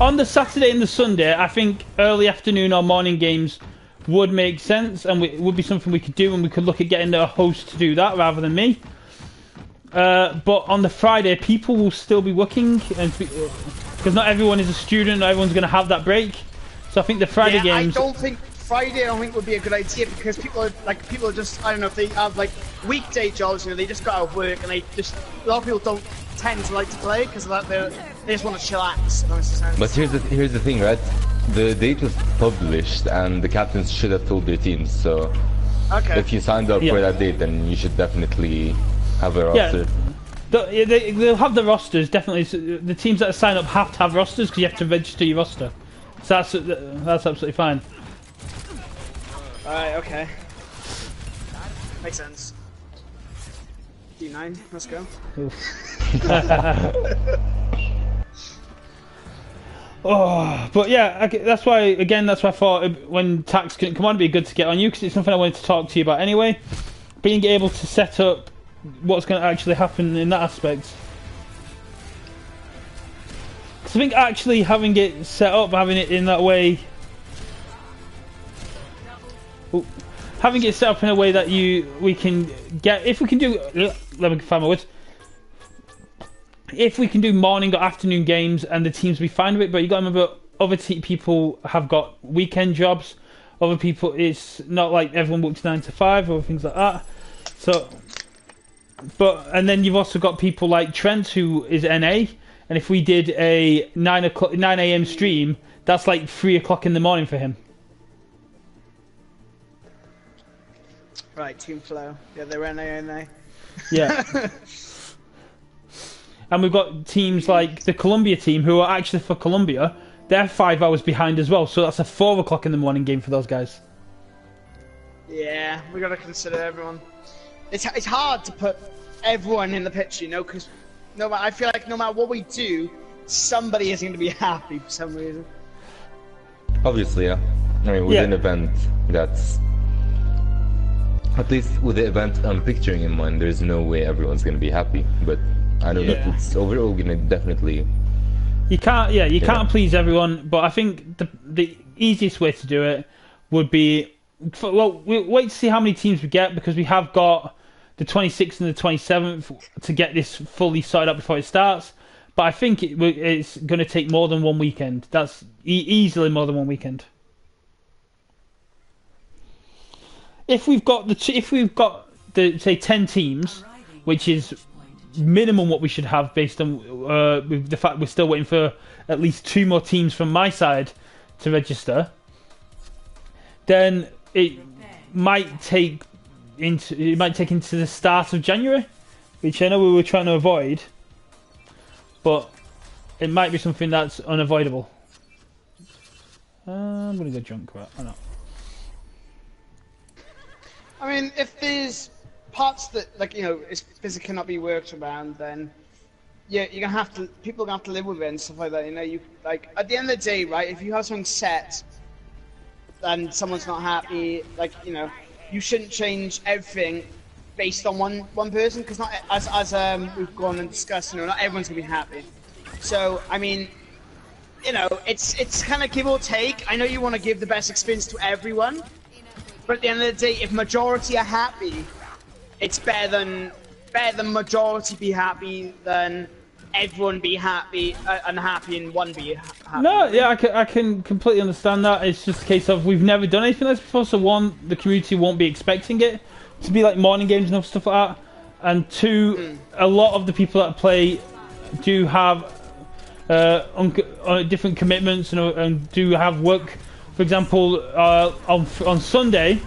on the Saturday and the Sunday, I think early afternoon or morning games would make sense, and it would be something we could do, and we could look at getting a host to do that rather than me. But on the Friday, people will still be working, and because not everyone is a student, not everyone's going to have that break. So I think the Friday games. I don't think Friday. I don't think would be a good idea because people are just, I don't know, if they have like weekday jobs, they just got out of work, and they just, a lot of people don't tend to like to play because of that. They just want to chillax. But here's the thing, right? The date was published, and the captains should have told their teams. So if you signed up for that date, then you should definitely have a roster. They'll have the rosters, definitely. The teams that sign up have to have rosters because you have to register your roster. So that's absolutely fine. Alright, okay. Makes sense. D9, let's go. But yeah, that's why I thought when Tax couldn't come on, it'd be good to get on you because it's something I wanted to talk to you about anyway. Being able to set up what's going to actually happen in that aspect. Because I think actually having it set up, having it in that way, having it set up in a way that we can get, if we can do, let me find my words. If we can do morning or afternoon games and the teams will be fine with it, but you got to remember other people have got weekend jobs. Other people, it's not like everyone works 9 to 5 or things like that. So, and then you've also got people like Trent who is NA, and if we did a 9 a.m. stream, that's like 3 o'clock in the morning for him. Right, Team Flow. Yeah, they're NA. Yeah. And we've got teams like the Colombia team who are actually for Colombia. They're 5 hours behind as well, so that's a 4 o'clock in the morning game for those guys. Yeah, we got to consider everyone. It's hard to put everyone in the picture, because I feel like no matter what we do, somebody is going to be happy for some reason. Obviously, yeah. I mean, with an event that's, at least with the event I'm picturing in mind, there's no way everyone's going to be happy. But I know that it's overall going to definitely. You can't please everyone. But I think the easiest way to do it would be, we'll wait to see how many teams we get, because we have got the 26th and the 27th to get this fully sorted out before it starts. But I think it's going to take more than one weekend. That's easily more than one weekend. If we've got the say 10 teams, which is minimum what we should have based on the fact we're still waiting for at least 2 more teams from my side to register, then it might take into the start of January, which I know we were trying to avoid, but it might be something that's unavoidable. I'm gonna go junk, right? Why not? I mean, if there's parts that, physically cannot be worked around, then you're gonna have to. People are gonna have to live with it and stuff like that. You at the end of the day, right? If you have something set and someone's not happy, you shouldn't change everything based on one person, because not as we've gone and discussed, not everyone's gonna be happy. So I mean, it's kind of give or take. I know you want to give the best experience to everyone, but at the end of the day, if majority are happy, it's better than majority be happy than everyone be happy, unhappy, and one be happy. No, yeah, I can completely understand that. It's just a case of we've never done anything like this before, so one, the community won't be expecting it to be like morning games and stuff like that, and two, a lot of the people that play do have different commitments and do have work. For example, on Sunday,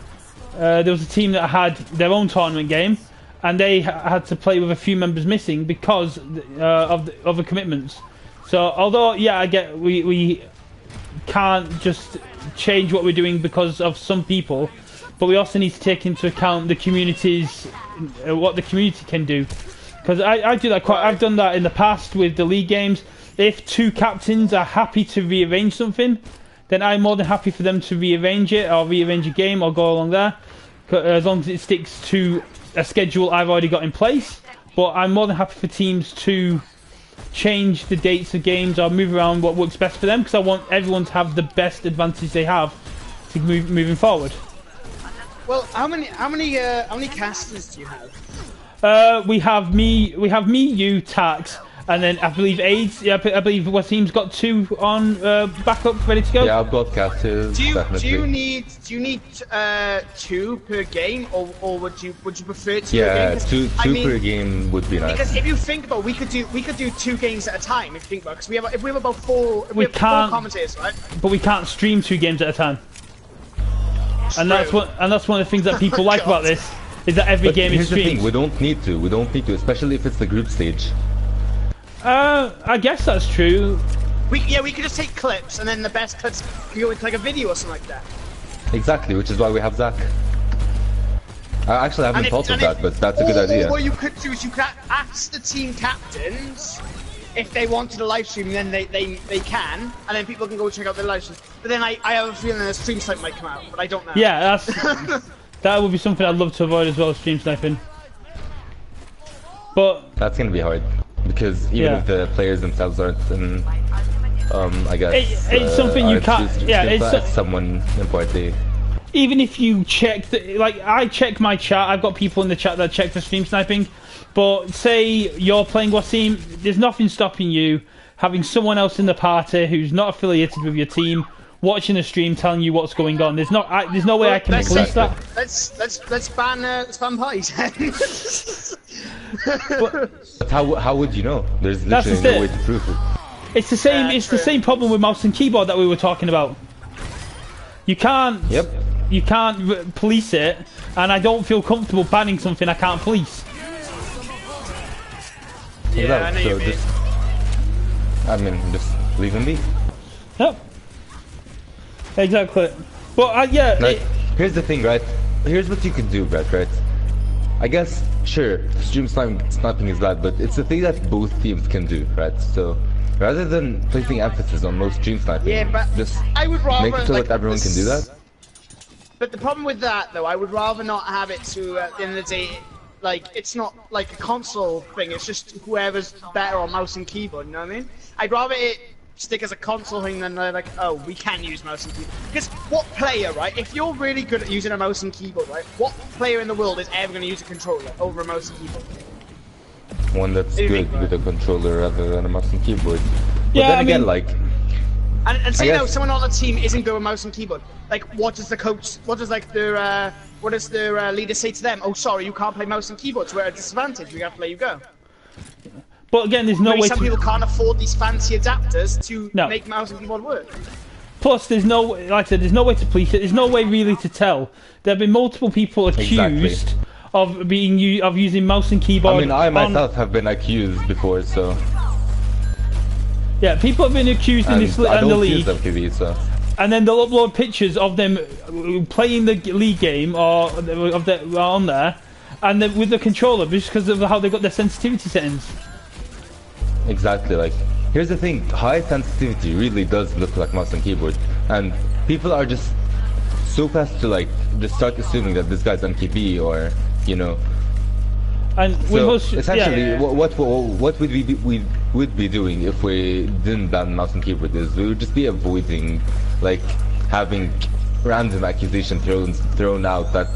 there was a team that had their own tournament game, and they had to play with a few members missing because of the other commitments. So, although, yeah, I get we can't just change what we're doing because of some people, but we also need to take into account the community's what the community can do. Because I do that I've done that in the past with the league games. If 2 captains are happy to rearrange something, then I'm more than happy for them to rearrange it, or rearrange a game, or go along there, as long as it sticks to a schedule I've already got in place. But I'm more than happy for teams to change the dates of games or move around what works best for them, because I want everyone to have the best advantage they have to moving forward. Well, how many casters do you have? We have me, you, Tax, and then I believe AIDS. Yeah, I believe Waseem's got 2 on backup ready to go. Yeah, I've got casters. Do you definitely. need 2 per game, or would you prefer 2 per game? Yeah, two per game would be nice. Because if you think about, we could do 2 games at a time. If you think about, because we have about 4 we can't, 4 commentators, right? But we can't stream 2 games at a time. And that's one of the things that people like about this, is that every game is streamed. Here's the thing, we don't need to, especially if it's the group stage. I guess that's true. We could just take clips, and then the best clips go into like a video or something like that. Exactly, which is why we have Zach. I actually haven't thought of that, but that's a good idea. Or what you could do is you could ask the team captains if they wanted a live stream, then they can, and then people can go check out their live stream. But then I have a feeling a stream snipe might come out, but I don't know. Yeah, that would be something I'd love to avoid as well, stream sniping. But that's gonna be hard, because even if the players themselves aren't in, I guess it's something you can't. Yeah, it's someone important. Even if you check, like I check my chat, I've got people in the chat that check for stream sniping. But say you're playing Waseem, there's nothing stopping you having someone else in the party who's not affiliated with your team watching the stream, telling you what's going on. There's no way I can police that. Let's ban parties. But how would you know? There's literally no way to prove it. It's the same. It's the same problem with mouse and keyboard that we were talking about. You can't. Yep. You can't police it, and I don't feel comfortable banning something I can't police. Yeah, I know you mean. Just leave them be. Yep. Exactly. But yeah. Like, here's the thing, right? Here's what you could do, Brett, right? I guess, sure, stream sniping is bad, but it's a thing that both teams can do, right? So, rather than placing emphasis on no stream sniping, just I would rather, make it so that everyone can do that. But the problem with that, though, I would rather not have it to, at the end of the day, like, it's not like a console thing, it's just whoever's better on mouse and keyboard, you know what I mean? I'd rather it stick as a console thing than like, oh, we can use mouse and keyboard. Because what player, right, if you're really good at using a mouse and keyboard, right, what player in the world is ever going to use a controller over a mouse and keyboard? One that's good with a controller rather than a mouse and keyboard. But yeah, then again, like... And say, no, someone on the team isn't good with mouse and keyboard. Like, what does the coach, what does their leader say to them? Oh, sorry, you can't play mouse and keyboard, so we're at a disadvantage, we have to let you go. But again, there's no way some people can't afford these fancy adapters to make mouse and keyboard work. Plus, there's no, like I said, there's no way to police it. There's no way really to tell. There have been multiple people accused of using mouse and keyboard. I mean, I myself have been accused before, so. Yeah, people have been accused in this I and the don't league. use MTV, so. And then they'll upload pictures of them playing the league game or of the on there, and then with the controller, just because of how they got their sensitivity settings. Exactly, like, here's the thing, high sensitivity really does look like mouse and keyboard, and people are just so fast to, like, just start assuming that this guy's on KB, or, you know. And so, essentially, what we would be doing if we didn't ban mouse and keyboard is we would just be avoiding, like, having random accusations thrown out that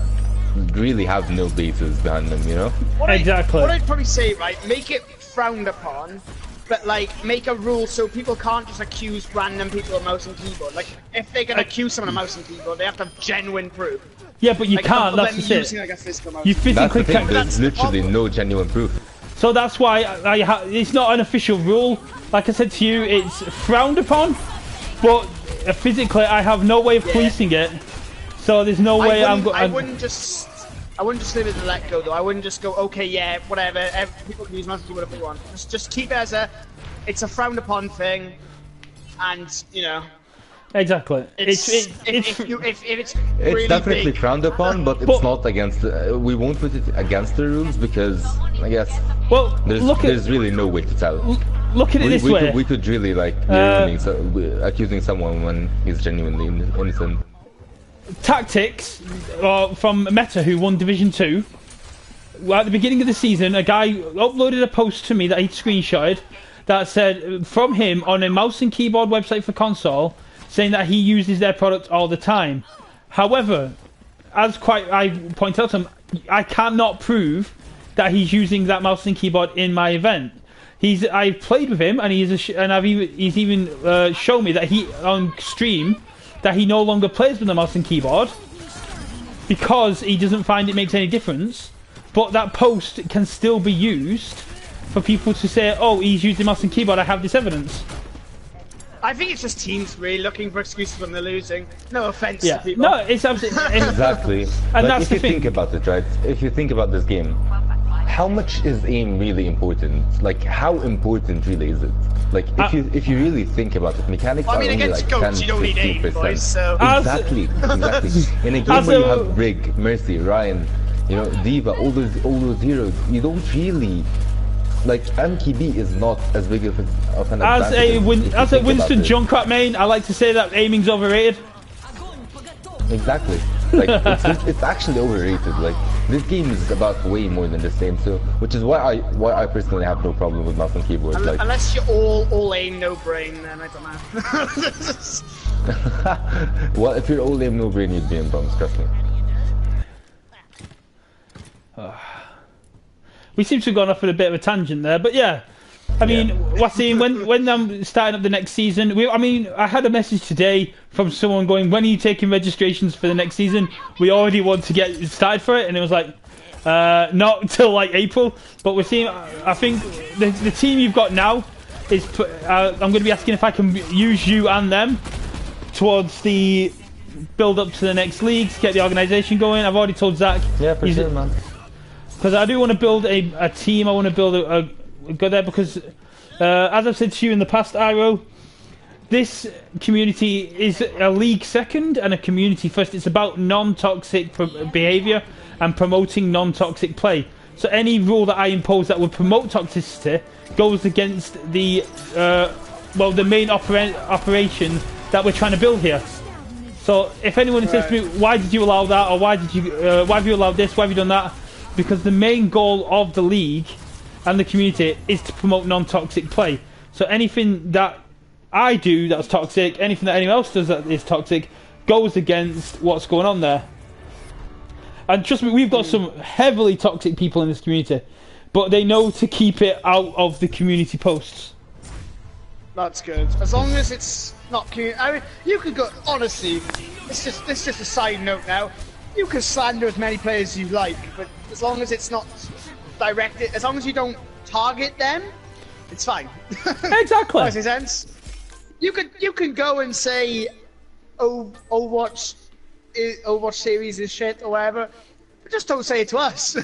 really have no basis behind them, you know? What I'd probably say, right, make it frowned upon, but like make a rule so people can't just accuse random people of mouse and keyboard. Like if they're gonna accuse someone of mouse and keyboard, they have to have genuine proof. Yeah, but you can't. That's the thing. You physically can't. There's literally no genuine proof. So that's why it's not an official rule. Like I said to you, it's frowned upon, but physically I have no way of policing it. So there's no way I wouldn't just leave it and let go though. I wouldn't just go, okay, yeah, whatever. People can use mouse and keyboard if they want. Just keep it as it's a frowned upon thing, and you know. Exactly. It's really definitely big. frowned upon, but it's not against. We won't put it against the rules because I guess. Well, there's really no way to tell. Look at it this way. We could really like accusing someone when he's genuinely innocent. Taktikz from Meta, who won Division 2, at the beginning of the season, a guy uploaded a post to me that he'd screenshotted that said from him on a mouse and keyboard website for console, saying that he uses their product all the time. However, as I point out to him, I cannot prove that he's using that mouse and keyboard in my event. I've played with him, and he's even shown me that he on stream that he no longer plays with the mouse and keyboard because he doesn't find it makes any difference. But that post can still be used for people to say, "Oh, he's using mouse and keyboard. I have this evidence." I think it's just teams really looking for excuses when they're losing. No offense to people. No, it's absolutely exactly. And like, that's if the you thing. think about it, right? If you think about this game, how much is aim really important? Like, how important really is it? Like, if you really think about it, mechanics are only against like goats, 10, you don't need aim, 15%. boys, so... Exactly. In a game where you have Brig, Mercy, Ryan, you know, Diva, all those heroes, you don't really... Like, MKB is not as big of an advantage. As a Winston Junkrat main, I like to say that aiming's overrated. Exactly. Like, it's actually overrated. Like, this game is about way more than just aim, so which is why I personally have no problem with mouse and keyboard. Like, unless you're all aim, no brain, then I don't know. well, if you're all aim, no brain, you'd be in problems, trust me. We seem to have gone off at a bit of a tangent there, but yeah. I mean, Waseem, when I'm starting up the next season, I had a message today from someone going, when are you taking registrations for the next season? We already want to get started for it, and it was like, not till like April. But Waseem, I think the team you've got now is, I'm going to be asking if I can use you and them towards the build up to the next league, to get the organisation going. I've already told Zach. Yeah, for sure, man. Because I do want to build a team, I want to build a go there because, as I've said to you in the past, Iro, this community is a league second and a community first. It's about non-toxic behaviour and promoting non-toxic play. So any rule that I impose that would promote toxicity goes against the the main operation that we're trying to build here. So if anyone says to me, why did you allow that, or why have you allowed this, why have you done that? Because the main goal of the league and the community is to promote non-toxic play. So anything that I do that's toxic, anything that anyone else does that is toxic, goes against what's going on there. And trust me, we've got some heavily toxic people in this community, but they know to keep it out of the community posts. That's good. As long as it's not community. I mean, you could go. Honestly, it's just a side note now. You can slander as many players as you like, but as long as it's not directed, as long as you don't target them, it's fine. Exactly. Makes sense. You can go and say, "Oh, Overwatch series is shit" or whatever. But just don't say it to us.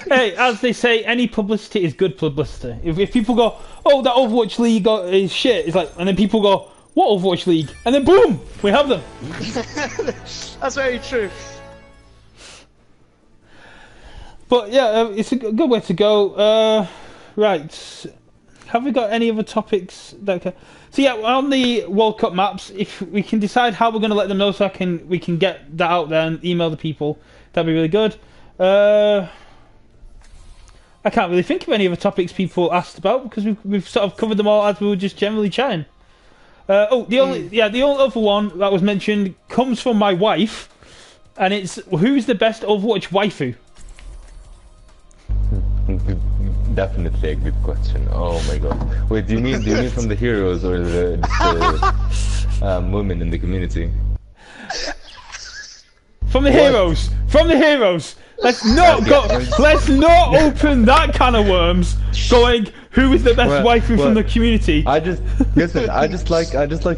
Hey, as they say, any publicity is good publicity. If people go, "Oh, that Overwatch League is shit," it's like, and then people go, "What Overwatch League?" And then boom, we have them. That's very true. But yeah, it's a good way to go. Right, have we got any other topics that? So yeah, on the World Cup maps, if we can decide how we're going to let them know, so we can get that out there and email the people, that'd be really good. I can't really think of any other topics people asked about because we've sort of covered them all as we were just generally chatting. The only other one that was mentioned comes from my wife, and it's who's the best Overwatch waifu? Definitely a good question. Oh my god. Wait, do you mean from the heroes or the women in the community? From the heroes. From the heroes. Let's not open that can of worms. Going, who is the best waifu from the community? I just like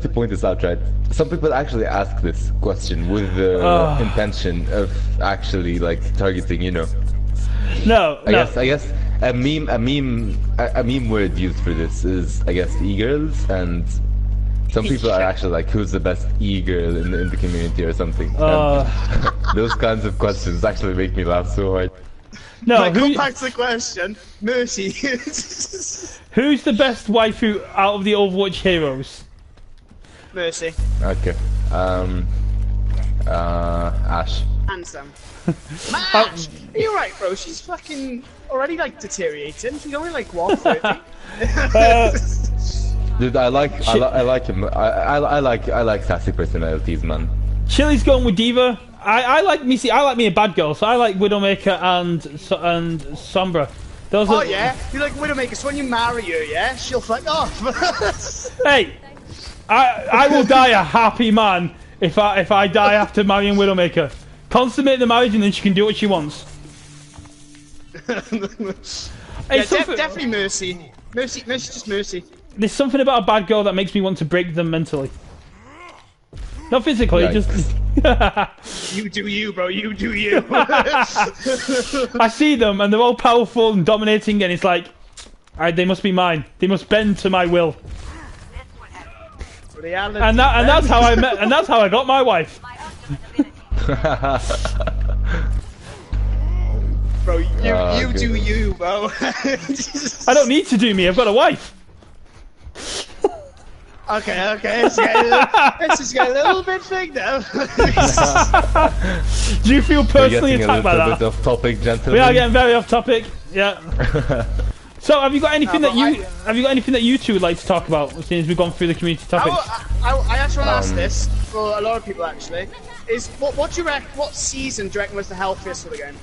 to point this out, right? Some people actually ask this question with the intention of actually like targeting, you know. No. I guess a meme word used for this is, I guess, e-girls, and some people are actually like, who's the best e-girl in the community or something. Those kinds of questions actually make me laugh so hard. No, come back to the question. Mercy. Who's the best waifu out of the Overwatch heroes? Mercy. Okay. Ash. Handsome. Match! You're right, bro. She's fucking already like deteriorating. She's only like 130. Dude, I like him. I like sassy personalities, man. Chili's going with Diva. I like me a bad girl, so I like Widowmaker and Sombra. Those Oh are... yeah, you like Widowmaker. So when you marry her, yeah, she'll fuck off. Hey, I will die a happy man if I die after marrying Widowmaker. Consummate the marriage and then she can do what she wants. Hey, definitely Mercy. Mercy, just Mercy. There's something about a bad girl that makes me want to break them mentally. Not physically, Yikes. just... You do you, bro. You do you. I see them and they're all powerful and dominating and it's like, alright, they must be mine. They must bend to my will. And that's how I met, and that's how I got my wife. Bro, you do you, bro. I don't need to do me, I've got a wife. Okay, let's just get a little bit big now. Do you feel personally attacked by that? We're getting a little bit off topic, gentlemen. We are getting very off topic. Yeah. So, have you got anything that you two would like to talk about? Since we've gone through the community topics. I actually want to ask this for a lot of people. Actually, is what do you reckon? What season do you reckon was the healthiest for the game?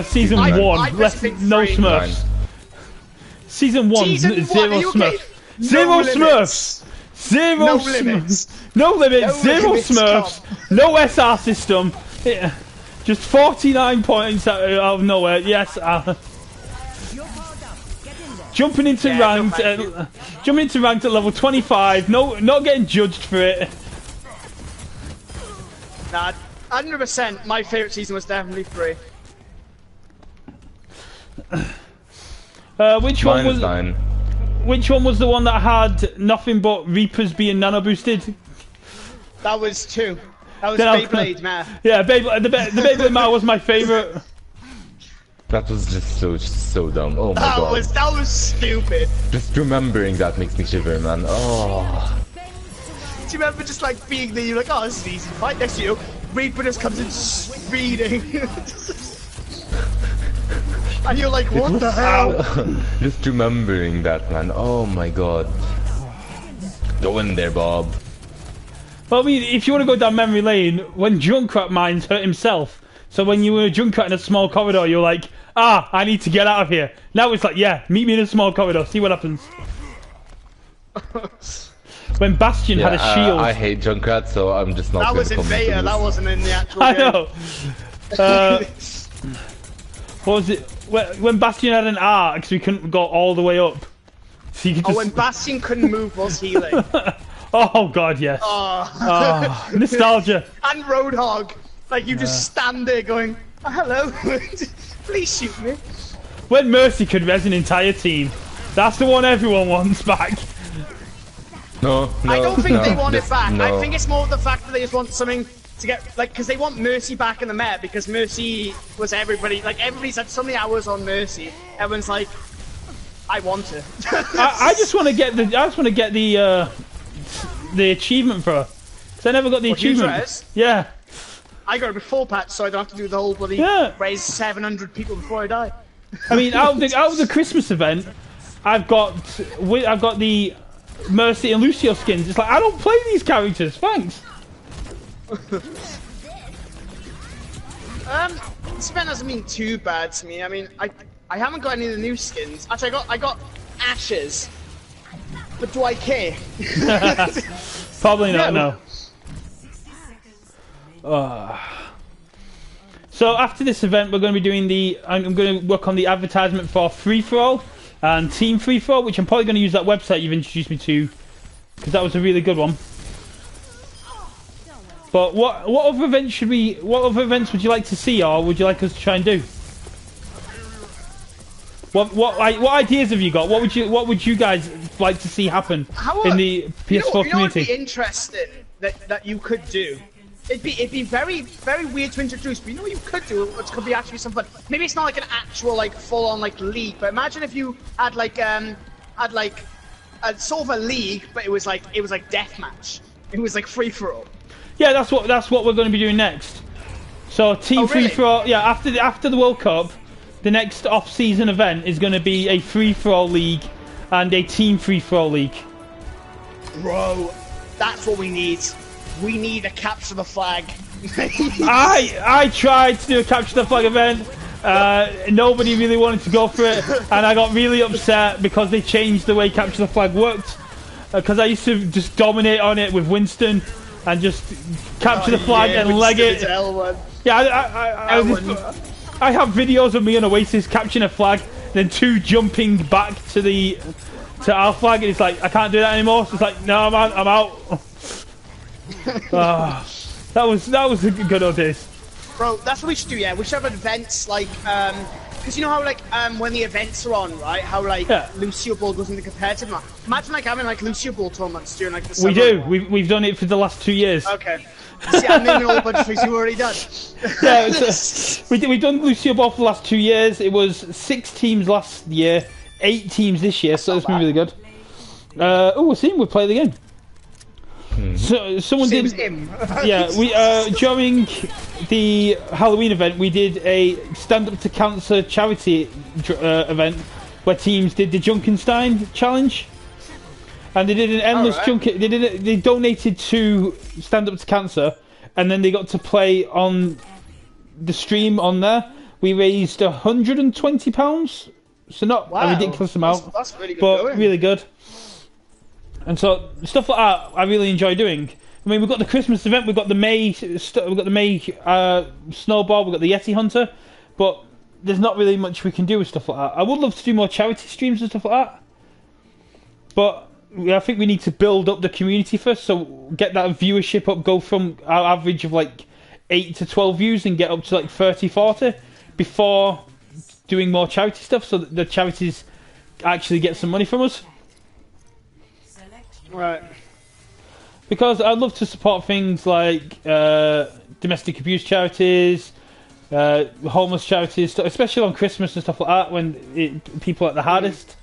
Season 1. No Smurfs. Season 1. Zero Smurfs. Zero Smurfs. Zero Smurfs. No limits. Zero Smurfs. No SR system. Yeah. Just 49 points out of nowhere. Yes. Jumping into ranked. Jumping into ranked at level 25. No, not getting judged for it. Nah, 100%. My favorite season was definitely 3. Which one was the one that had nothing but Reapers being nano boosted? That was 2. That was Beyblade, man. Yeah, the Beyblade man was my favorite. That was just so dumb. Oh my god. That was stupid. Just remembering that makes me shiver, man. Oh. Do you remember just like being there? You're like, oh, this is easy. Right next to you, Reaper just comes in speeding. And you're like, what the hell? Just remembering that, man. Oh my god. Go in there, Bob. Well, I mean, if you want to go down memory lane, when Junkrat Mines hurt himself, so when you were a Junkrat in a small corridor, you're like, I need to get out of here. Now it's like, yeah, meet me in a small corridor, see what happens. When Bastion had a shield. I hate Junkrat, so I'm just not. That was in beta. That wasn't in the actual game. I know. What was it? When Bastion had an R, because we couldn't go all the way up. So you could just... when Bastion couldn't move whilst healing. Oh god, yes. Oh, nostalgia. And Roadhog. Like, you just stand there going, oh, hello, please shoot me. When Mercy could res an entire team. That's the one everyone wants back. No, I don't think they want it back. No. I think it's more the fact that they just want something to get, like, because they want Mercy back in the meta, because Mercy was everybody's had so many hours on Mercy. Everyone's like, I want it. I just want to get the achievement for her. Because I never got the achievement. Yeah. I got it before patch, so I don't have to do the whole bloody raise 700 people before I die. I mean, out of the Christmas event, I've got the Mercy and Lucio skins. It's like, I don't play these characters. Thanks. This event hasn't been too bad to me. I mean, I haven't got any of the new skins. Actually, I got Ashes. But do I care? Probably not. No. So after this event, we're going to be doing I'm going to work on the advertisement for Free For All and Team Free For All, which I'm probably going to use that website you've introduced me to, because that was a really good one. But what other events would you like to see, or would you like us to try and do? What ideas have you got? What would you guys like to see happen in the PS4 community? What would be interesting that you could do? It'd be very, very weird to introduce, but you know what you could do? It could be actually some fun. Maybe it's not like an actual full-on league, but imagine if you had a sort of a league, but it was like deathmatch. It was like free for all. Yeah, that's what we're going to be doing next. So team Oh, really? free-for-all, yeah, after the World Cup, the next off-season event is going to be a free-for-all league and a team free-for-all league. Bro, that's what we need. We need a capture the flag. I tried to do a capture the flag event. Nobody really wanted to go for it, and I got really upset because they changed the way capture the flag worked. Because I used to just dominate on it with Winston and just capture the flag and leg it. Yeah, I have videos of me and Oasis capturing a flag, then 2 jumping back to our flag, and it's like I can't do that anymore. So it's like, no, man, I'm out. That was a good old days. Bro, that's what we should do, yeah. We should have events like, because you know how like when the events are on, right? How like Lucio Ball goes into competitive. Imagine like having like Lucio Ball tournaments during like the summer. We do. We've done it for the last 2 years. Okay. See, I'm naming all a bunch of things you've already done. Yeah, we've done Lucio Ball for the last 2 years. It was 6 teams last year, 8 teams this year, so it's been really good. Waseem would play the game. So someone did. Yeah, we during the Halloween event, we did a Stand Up to Cancer charity event where teams did the Junkenstein challenge, and they did an endless junket. They donated to Stand Up to Cancer, and then they got to play on the stream on there. We raised £120, so not a ridiculous amount, that's really good, but really good. And so stuff like that, I really enjoy doing. I mean, we've got the Christmas event, we've got the May snowball, we've got the Yeti Hunter, but there's not really much we can do with stuff like that. I would love to do more charity streams and stuff like that, but I think we need to build up the community first. So get that viewership up, go from our average of like 8 to 12 views and get up to like 30, 40 before doing more charity stuff, so that the charities actually get some money from us. Right. Because I'd love to support things like domestic abuse charities, homeless charities, especially on Christmas and stuff like that, when people are at the hardest.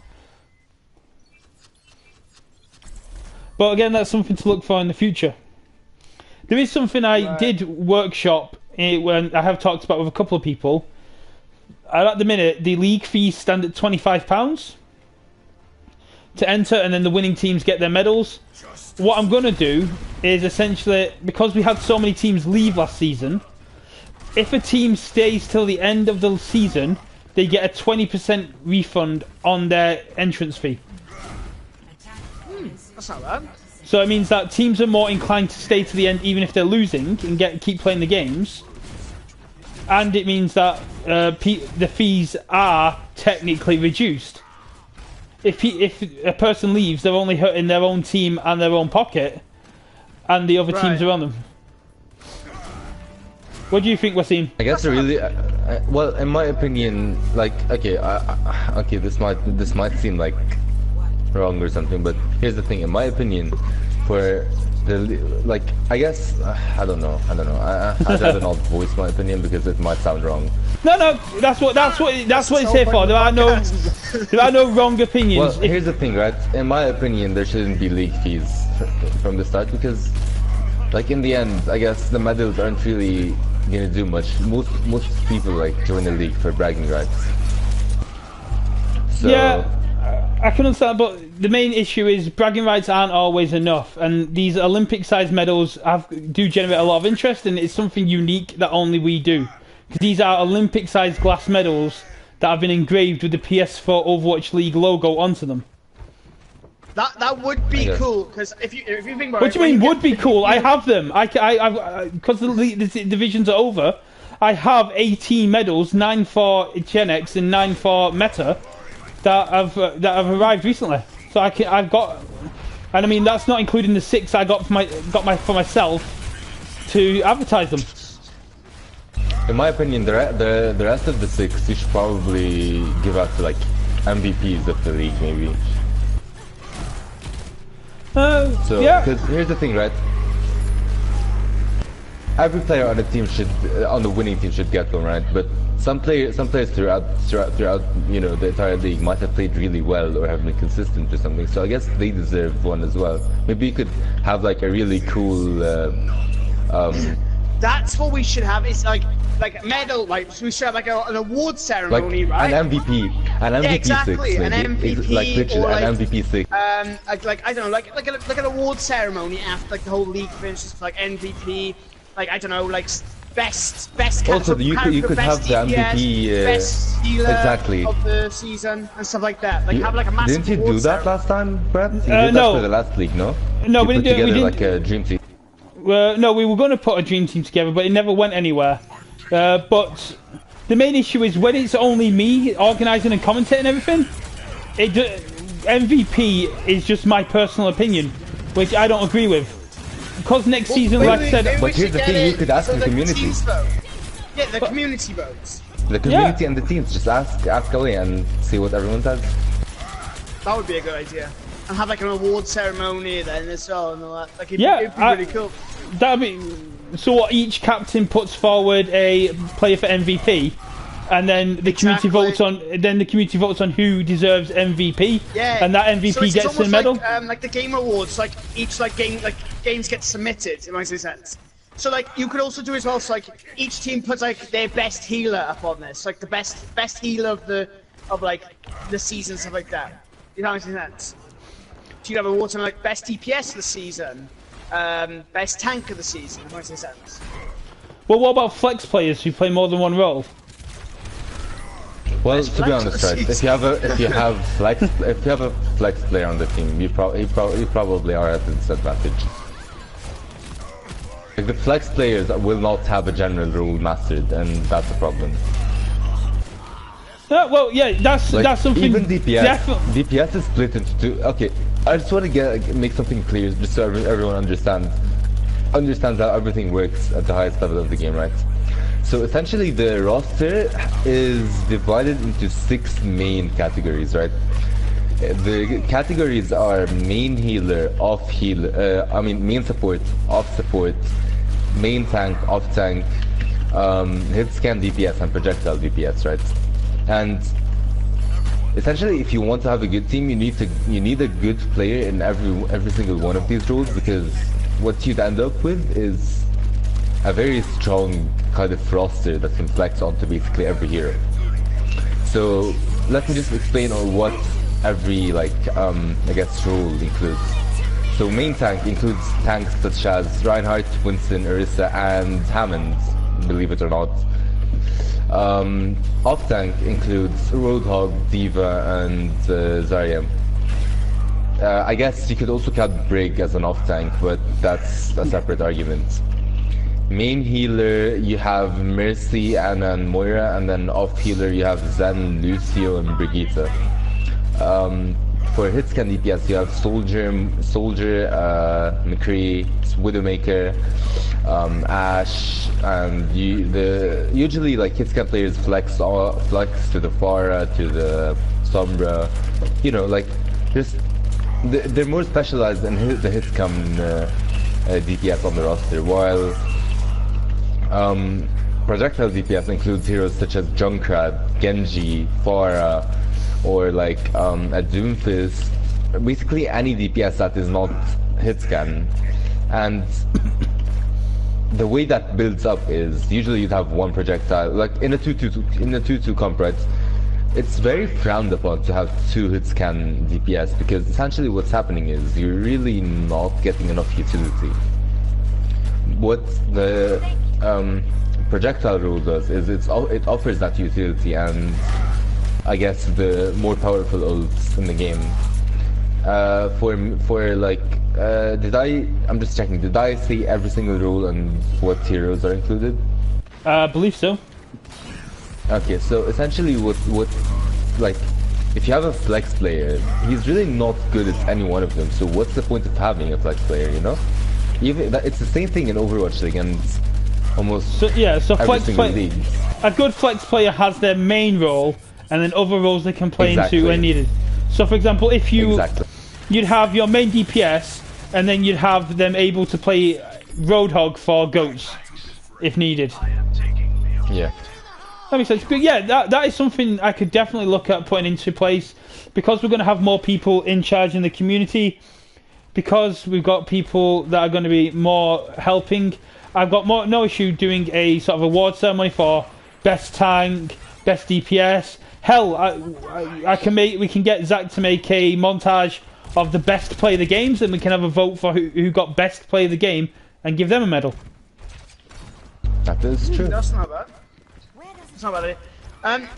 But again, that's something to look for in the future. There is something I did workshop when I have talked about with a couple of people. At the minute, the league fees stand at £25 to enter, and then the winning teams get their medals. What I'm going to do is essentially, because we had so many teams leave last season, if a team stays till the end of the season, they get a 20% refund on their entrance fee. That's not bad. So it means that teams are more inclined to stay to the end even if they're losing and keep playing the games. And it means that the fees are technically reduced. If a person leaves, they're only hurting their own team and their own pocket, and the other teams around them. What do you think, Waseem? I guess really, well, in my opinion, like, okay, okay, this might seem like wrong or something, but here's the thing. In my opinion, for the like, I guess I don't know. I'd rather not voice my opinion because it might sound wrong. No, that's what it's here for. There are no wrong opinions. Well, here's the thing, right? In my opinion, there shouldn't be league fees from the start because, like, in the end, I guess the medals aren't really gonna do much. Most people like join the league for bragging rights. So, yeah, I can understand, but the main issue is bragging rights aren't always enough, and these Olympic-sized medals do generate a lot of interest, and it's something unique that only we do. Because these are Olympic-sized glass medals that have been engraved with the PS4 Overwatch League logo onto them. That would be cool, because if you think about it... What do you mean would be cool? I have them. Because the divisions are over, I have 18 medals, 9 for Gen X and 9 for Meta, that have arrived recently. So I've got, and I mean that's not including the 6 I got for myself to advertise them. in my opinion, the rest of the 6 you should probably give out to like MVPs of the league, maybe. So, yeah. Because here's the thing, right? Every player on the team on the winning team should get one, right? But some players throughout you know the entire league might have played really well or have been consistent or something. So I guess they deserve one as well. Maybe you could have like a really cool That's what we should have. It's like a medal. Like we should have like an award ceremony, right? An MVP, Yeah, exactly. six, An MVP, like literally or like, an MVP six. Like I don't know, like an award ceremony after like the whole league finishes, like MVP, like I don't know, like best. Also, you could have the MVP, best healer exactly of the season and stuff like that. Like have like a massive. Didn't you do that last time, Brad? You did that no. for the last league, no? No, you we put didn't. together like a dream team. No, we were going to put a dream team together, but it never went anywhere. But the main issue is when it's only me organising and commentating everything. MVP is just my personal opinion, which I don't agree with. Because next season, like I said, but here's the thing: you could ask the community. Yeah, the community votes. The community and the teams just ask away and see what everyone says. That would be a good idea. And have like an award ceremony then as well and all that. Like it'd be really cool. That'd be so. Each captain puts forward a player for MVP, and then the community votes on. Then the community votes on who deserves MVP. Yeah. And that MVP gets a medal. Like the game awards, like each games get submitted. It makes sense. So like you could also do as well. So like each team puts like their best healer up on this, like the best healer of the season, stuff like that. You know what I'm saying? So you'd have awards on like best DPS of the season, best tank of the season. That makes sense. Well, what about flex players who play more than one role? Well, to be honest, right, if you have a flex player on the team, you probably are at a disadvantage. Like the flex players will not have a general rule mastered, and that's a problem. Well, yeah, that's something. Even DPS is split into two. Okay, I just want to make something clear, just so everyone understands how everything works at the highest level of the game, right? So essentially, the roster is divided into 6 main categories, right? The categories are main healer, off healer. Main support, off support, main tank, off tank, hit scan DPS, and projectile DPS, right? And essentially, if you want to have a good team, you need a good player in every single one of these roles, because what you'd end up with is a very strong kind of roster that can flex onto basically every hero. So let me just explain on what every I guess role includes. So main tank includes tanks such as Reinhardt, Winston, Orisa, and Hammond, believe it or not. Off tank includes Roadhog, Diva, and Zarya. I guess you could also count Brig as an off tank, but that's a separate argument. Main healer, you have Mercy, Ana, and Moira, and then off healer you have Zen, Lucio, and Brigitte. For hitscan DPS you have Soldier, McCree, Widowmaker, Ashe, and usually like hitscan players flex to the Pharah, to the Sombra, you know, like just they're more specialized in the hitscan DPS on the roster, while projectile DPS includes heroes such as Junkrat, Genji, Pharah, or like a Doomfist, basically any DPS that is not hitscan. And the way that builds up is usually you'd have one projectile, like in a 2-2 comp, right? It's very frowned upon to have 2 hitscan DPS, because essentially what's happening is you're really not getting enough utility. What the projectile rule does is it offers that utility and I guess the more powerful ults in the game. I'm just checking, did I say every single rule and what heroes are included? I believe so. Okay, so essentially if you have a flex player, he's really not good at any one of them, so what's the point of having a flex player, you know? It's the same thing in Overwatch League and almost flex league. A good flex player has their main role, and then other roles they can play into when needed. So for example, if you'd have your main DPS, and then you'd have them able to play Roadhog for goats, if needed. Yeah. That makes sense. But yeah, that is something I could definitely look at putting into place, because we're going to have more people in charge in the community, because we've got people that are going to be more helping. I've got no issue doing a sort of award ceremony for best tank, best DPS. Hell, we can get Zach to make a montage of the best play of the games, and we can have a vote for who got best play of the game and give them a medal. That is true. That's not bad. That's not bad.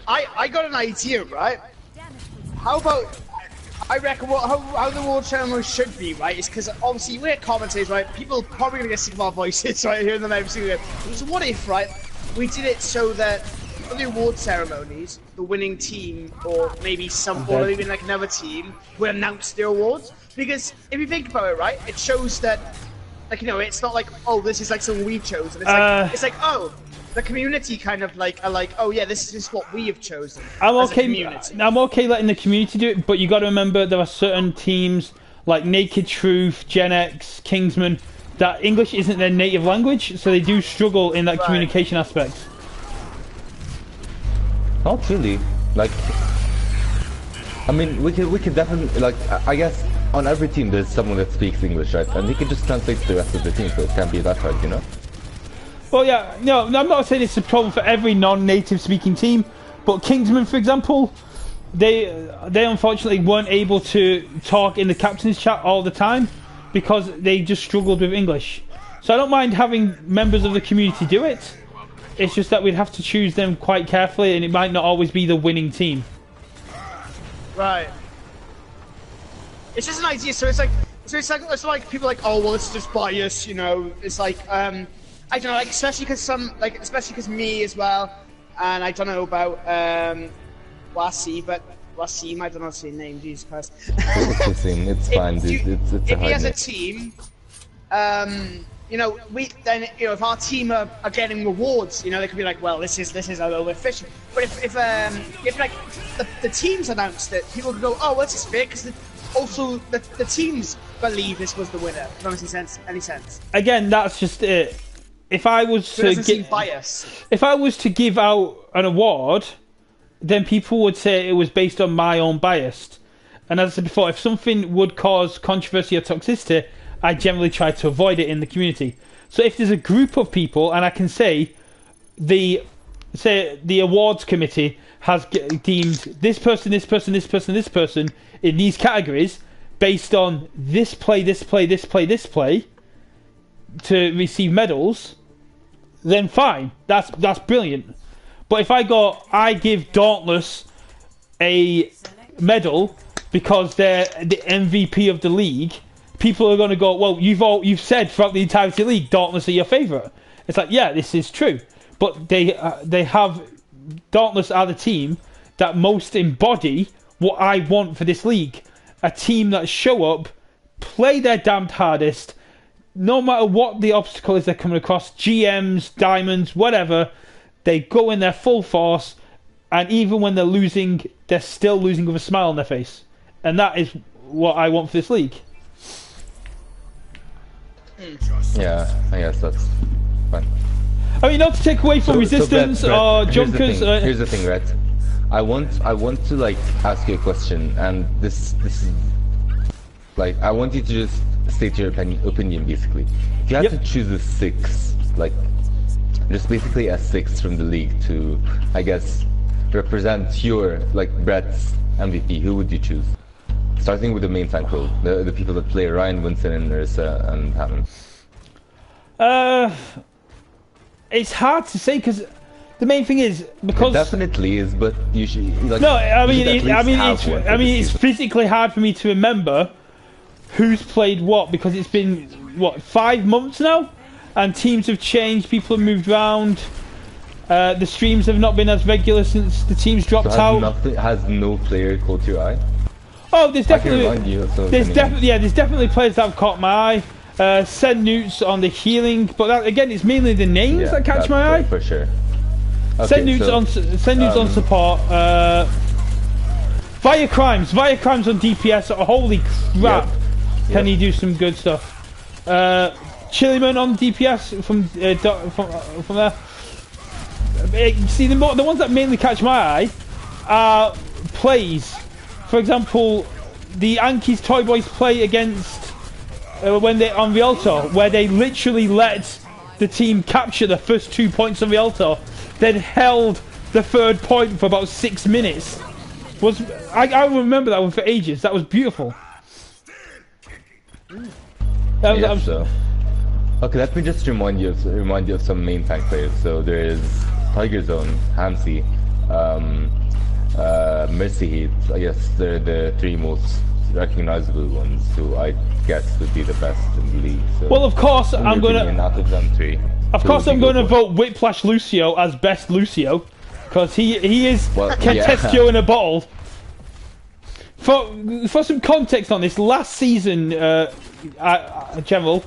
I got an idea, right? How about, I reckon how the award ceremony should be, right, is because obviously we're commentators, right? People are probably going to get sick of our voices, right, hearing them every single day. So what if, right, we did it so that for the award ceremonies, the winning team, or maybe or even like another team, will announce their awards? Because if you think about it, right, it shows that, like, you know, it's not like, oh, this is like something we chose, and it's like, oh, the community kind of like are like, oh yeah, this is what we have chosen. I'm okay letting the community do it, but you got to remember there are certain teams like Naked Truth, Gen X, Kingsman, that English isn't their native language, so they do struggle in that communication aspect. Not really. Like, I mean, we could definitely, like, I guess on every team there's someone that speaks English, right? And he can just translate to the rest of the team, so it can't be that hard, you know? Well, yeah, no, I'm not saying it's a problem for every non-native speaking team, but Kingsman, for example, they unfortunately weren't able to talk in the captain's chat all the time because they just struggled with English. So I don't mind having members of the community do it. It's just that we'd have to choose them quite carefully, and it might not always be the winning team. Right. It's just an idea. So it's like people are like, oh well, it's just bias, you know. It's like I don't know, like especially because me as well, and I don't know about Waseem, but Waseem, I don't know his name, Jesus Christ. It's fine, dude. It's a hard if he has name. a team, you know, if our team are getting rewards, you know, they could be like, well, this is a little bit fishy. But if like the teams announced it, people could go, oh, well, this is fair because also the teams believe this was the winner. Does that make any sense? Again, that's just it. If I was to give out an award, then people would say it was based on my own bias. And as I said before, if something would cause controversy or toxicity, I generally try to avoid it in the community. So if there's a group of people, and I can say the awards committee has deemed this person, this person, this person, this person in these categories based on this play, this play, this play, this play to receive medals, then fine, that's brilliant. But if I give Dauntless a medal because they're the MVP of the league, people are going to go, well, you've said throughout the entirety of the league, Dauntless are your favourite. It's like, yeah, this is true, but they have Dauntless are the team that most embody what I want for this league. A team that show up, play their damned hardest, no matter what the obstacle is they're coming across, GMs, diamonds, whatever, they go in their full force, and even when they're losing, they're still losing with a smile on their face. And that is what I want for this league. Yeah, I guess that's fine. I mean, not to take away from resistance or jumpers. Here's the thing, Rhett. I want to like ask you a question, and this is like I want you to just state your opinion basically. If you had to choose a 6, like just basically a 6 from the league to, I guess, represent your like Brett's MVP, who would you choose? Starting with the main tank role, the people that play Ryan, Winston, and Narissa, and Hammond. It's hard to say because the main thing is because it definitely is, but you should. Like, no, I mean, it's physically hard for me to remember who's played what because it's been what 5 months now, and teams have changed, people have moved around. The streams have not been as regular since the teams dropped out. Has no player caught your eye? Oh, there's definitely there's definitely players that have caught my eye. Send Newts on the healing, but that, again, it's mainly the names that catch my eye. For sure. Okay, Send Newts on support. Via Crimes on DPS. Holy crap! Can he do some good stuff? Chiliman on DPS from there. See, the ones that mainly catch my eye are plays. For example, the Anki's Toy Boys play against when they on Rialto, where they literally let the team capture the first 2 points on Rialto, then held the third point for about 6 minutes. I remember that one for ages. That was beautiful. So. Okay, let me just remind you of some main tank players. So there is Tiger Zone, Hamsi, Mercy Heat. I guess they're the 3 most recognizable ones who I guess would be the best in the league. So well, of course, I'm gonna. Out of them 3, of course, I'm going to vote Whiplash Lucio as best Lucio, because he is Contestio in a bottle. For some context on this, last season, General,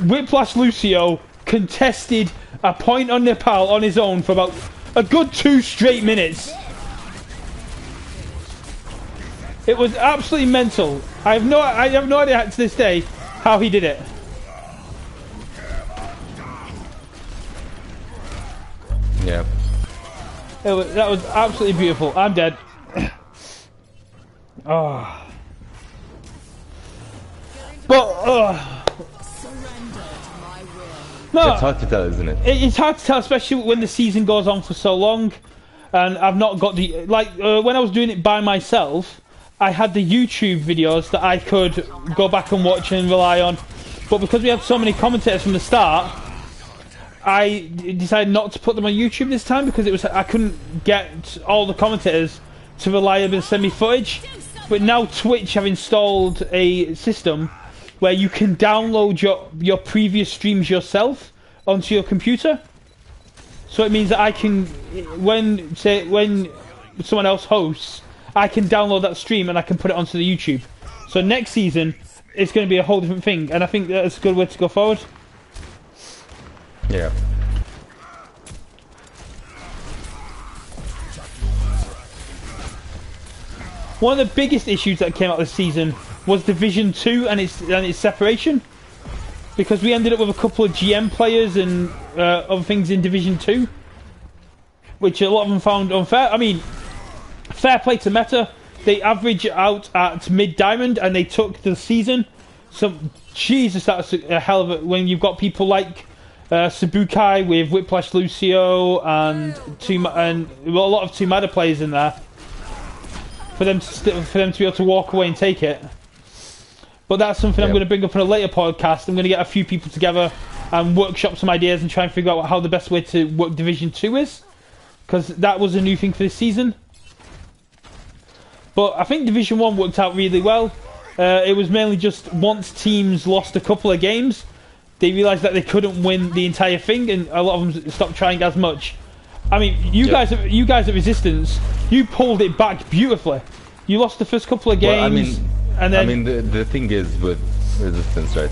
Whiplash Lucio contested a point on Nepal on his own for about a good 2 straight minutes. It was absolutely mental. I have no idea to this day how he did it. Yeah. That was absolutely beautiful. I'm dead. Oh. But no, it's hard to tell, isn't it? It's hard to tell, especially when the season goes on for so long, and I've not got the when I was doing it by myself, I had the YouTube videos that I could go back and watch and rely on, but because we had so many commentators from the start, I decided not to put them on YouTube this time because I couldn't get all the commentators to reliably send me footage. But now Twitch have installed a system where you can download your previous streams yourself onto your computer. So it means that I can, when someone else hosts, I can download that stream and I can put it onto the YouTube. So next season, it's going to be a whole different thing, and I think that's a good way to go forward. Yeah. One of the biggest issues that came out this season was Division 2 and its separation, because we ended up with a couple of GM players and other things in Division 2, which a lot of them found unfair. I mean, fair play to Meta. They average out at mid-diamond and they took the season. So, Jesus, that's a hell of a... When you've got people like Sabukai with Whiplash Lucio and a lot of Tumada players in there, for them to be able to walk away and take it. But that's something I'm going to bring up in a later podcast. I'm going to get a few people together and workshop some ideas and try and figure out how the best way to work Division 2 is, because that was a new thing for this season. But I think Division 1 worked out really well. It was mainly just once teams lost a couple of games, they realised that they couldn't win the entire thing, and a lot of them stopped trying as much. I mean, you guys at Resistance, you pulled it back beautifully. You lost the first couple of games, and then... the thing is with Resistance, right?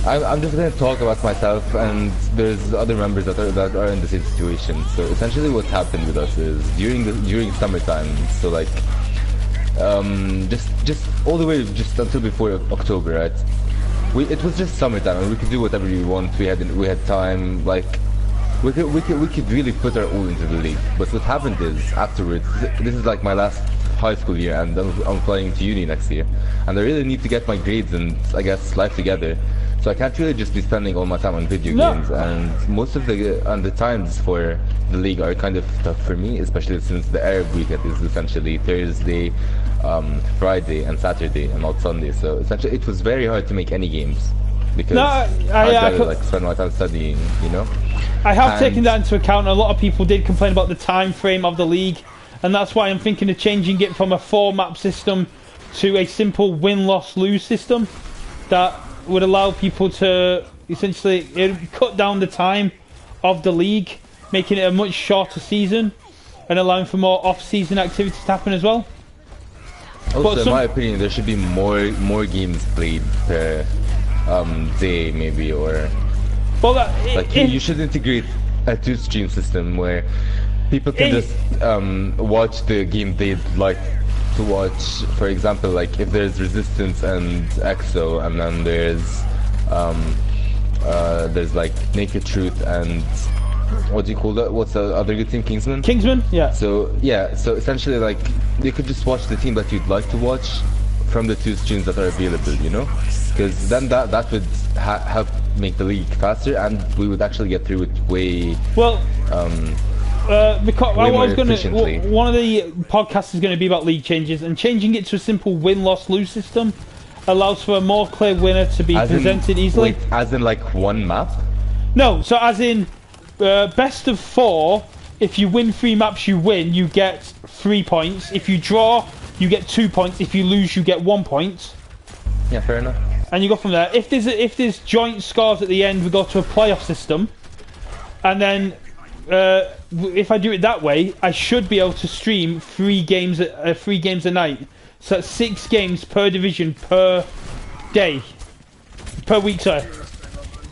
I'm just going to talk about myself, and there's other members that are in the same situation. So essentially, what happened with us is during summertime. So like, just all the way just until before October, right? It was just summertime, and we could do whatever we want. We had time, like. We could really put our all into the league. But what happened is, afterwards, this is like my last high school year, and I'm applying to uni next year, and I really need to get my grades and, I guess, life together. So I can't really just be spending all my time on video games, and most of the times for the league are kind of tough for me, especially since the Arab weekend is essentially Thursday, Friday, and Saturday, and not Sunday. So essentially, it was very hard to make any games. Because I like spend my time studying, you know. I have taken that into account. A lot of people did complain about the time frame of the league, and that's why I'm thinking of changing it from a 4-map system to a simple win-loss-lose system that would allow people to essentially cut down the time of the league, making it a much shorter season and allowing for more off-season activities to happen as well. Also, in my opinion, there should be more games played per day, maybe, or you should integrate a 2-stream system where people can just watch the game they'd like to watch. For example, like if there's Resistance and EXO, and then there's like Naked Truth and what do you call that? What's the other good team? Kingsman? Kingsman, yeah. So essentially, like, you could just watch the team that you'd like to watch from the 2 streams that are available, you know? Because then that would help make the league faster, and we would actually get through it way. Well, because way more one of the podcasts is going to be about league changes, and changing it to a simple win-loss-lose system allows for a more clear winner to be presented easily. Wait, as in like one map? No, so as in best of 4. If you win 3 maps, you win. You get 3 points. If you draw, you get 2 points. If you lose, you get 1 point. Yeah, fair enough. And you go from there. If there's joint scores at the end, we go to a playoff system. And then if I do it that way, I should be able to stream 3 games a night. So that's 6 games per division per day, per week, sorry.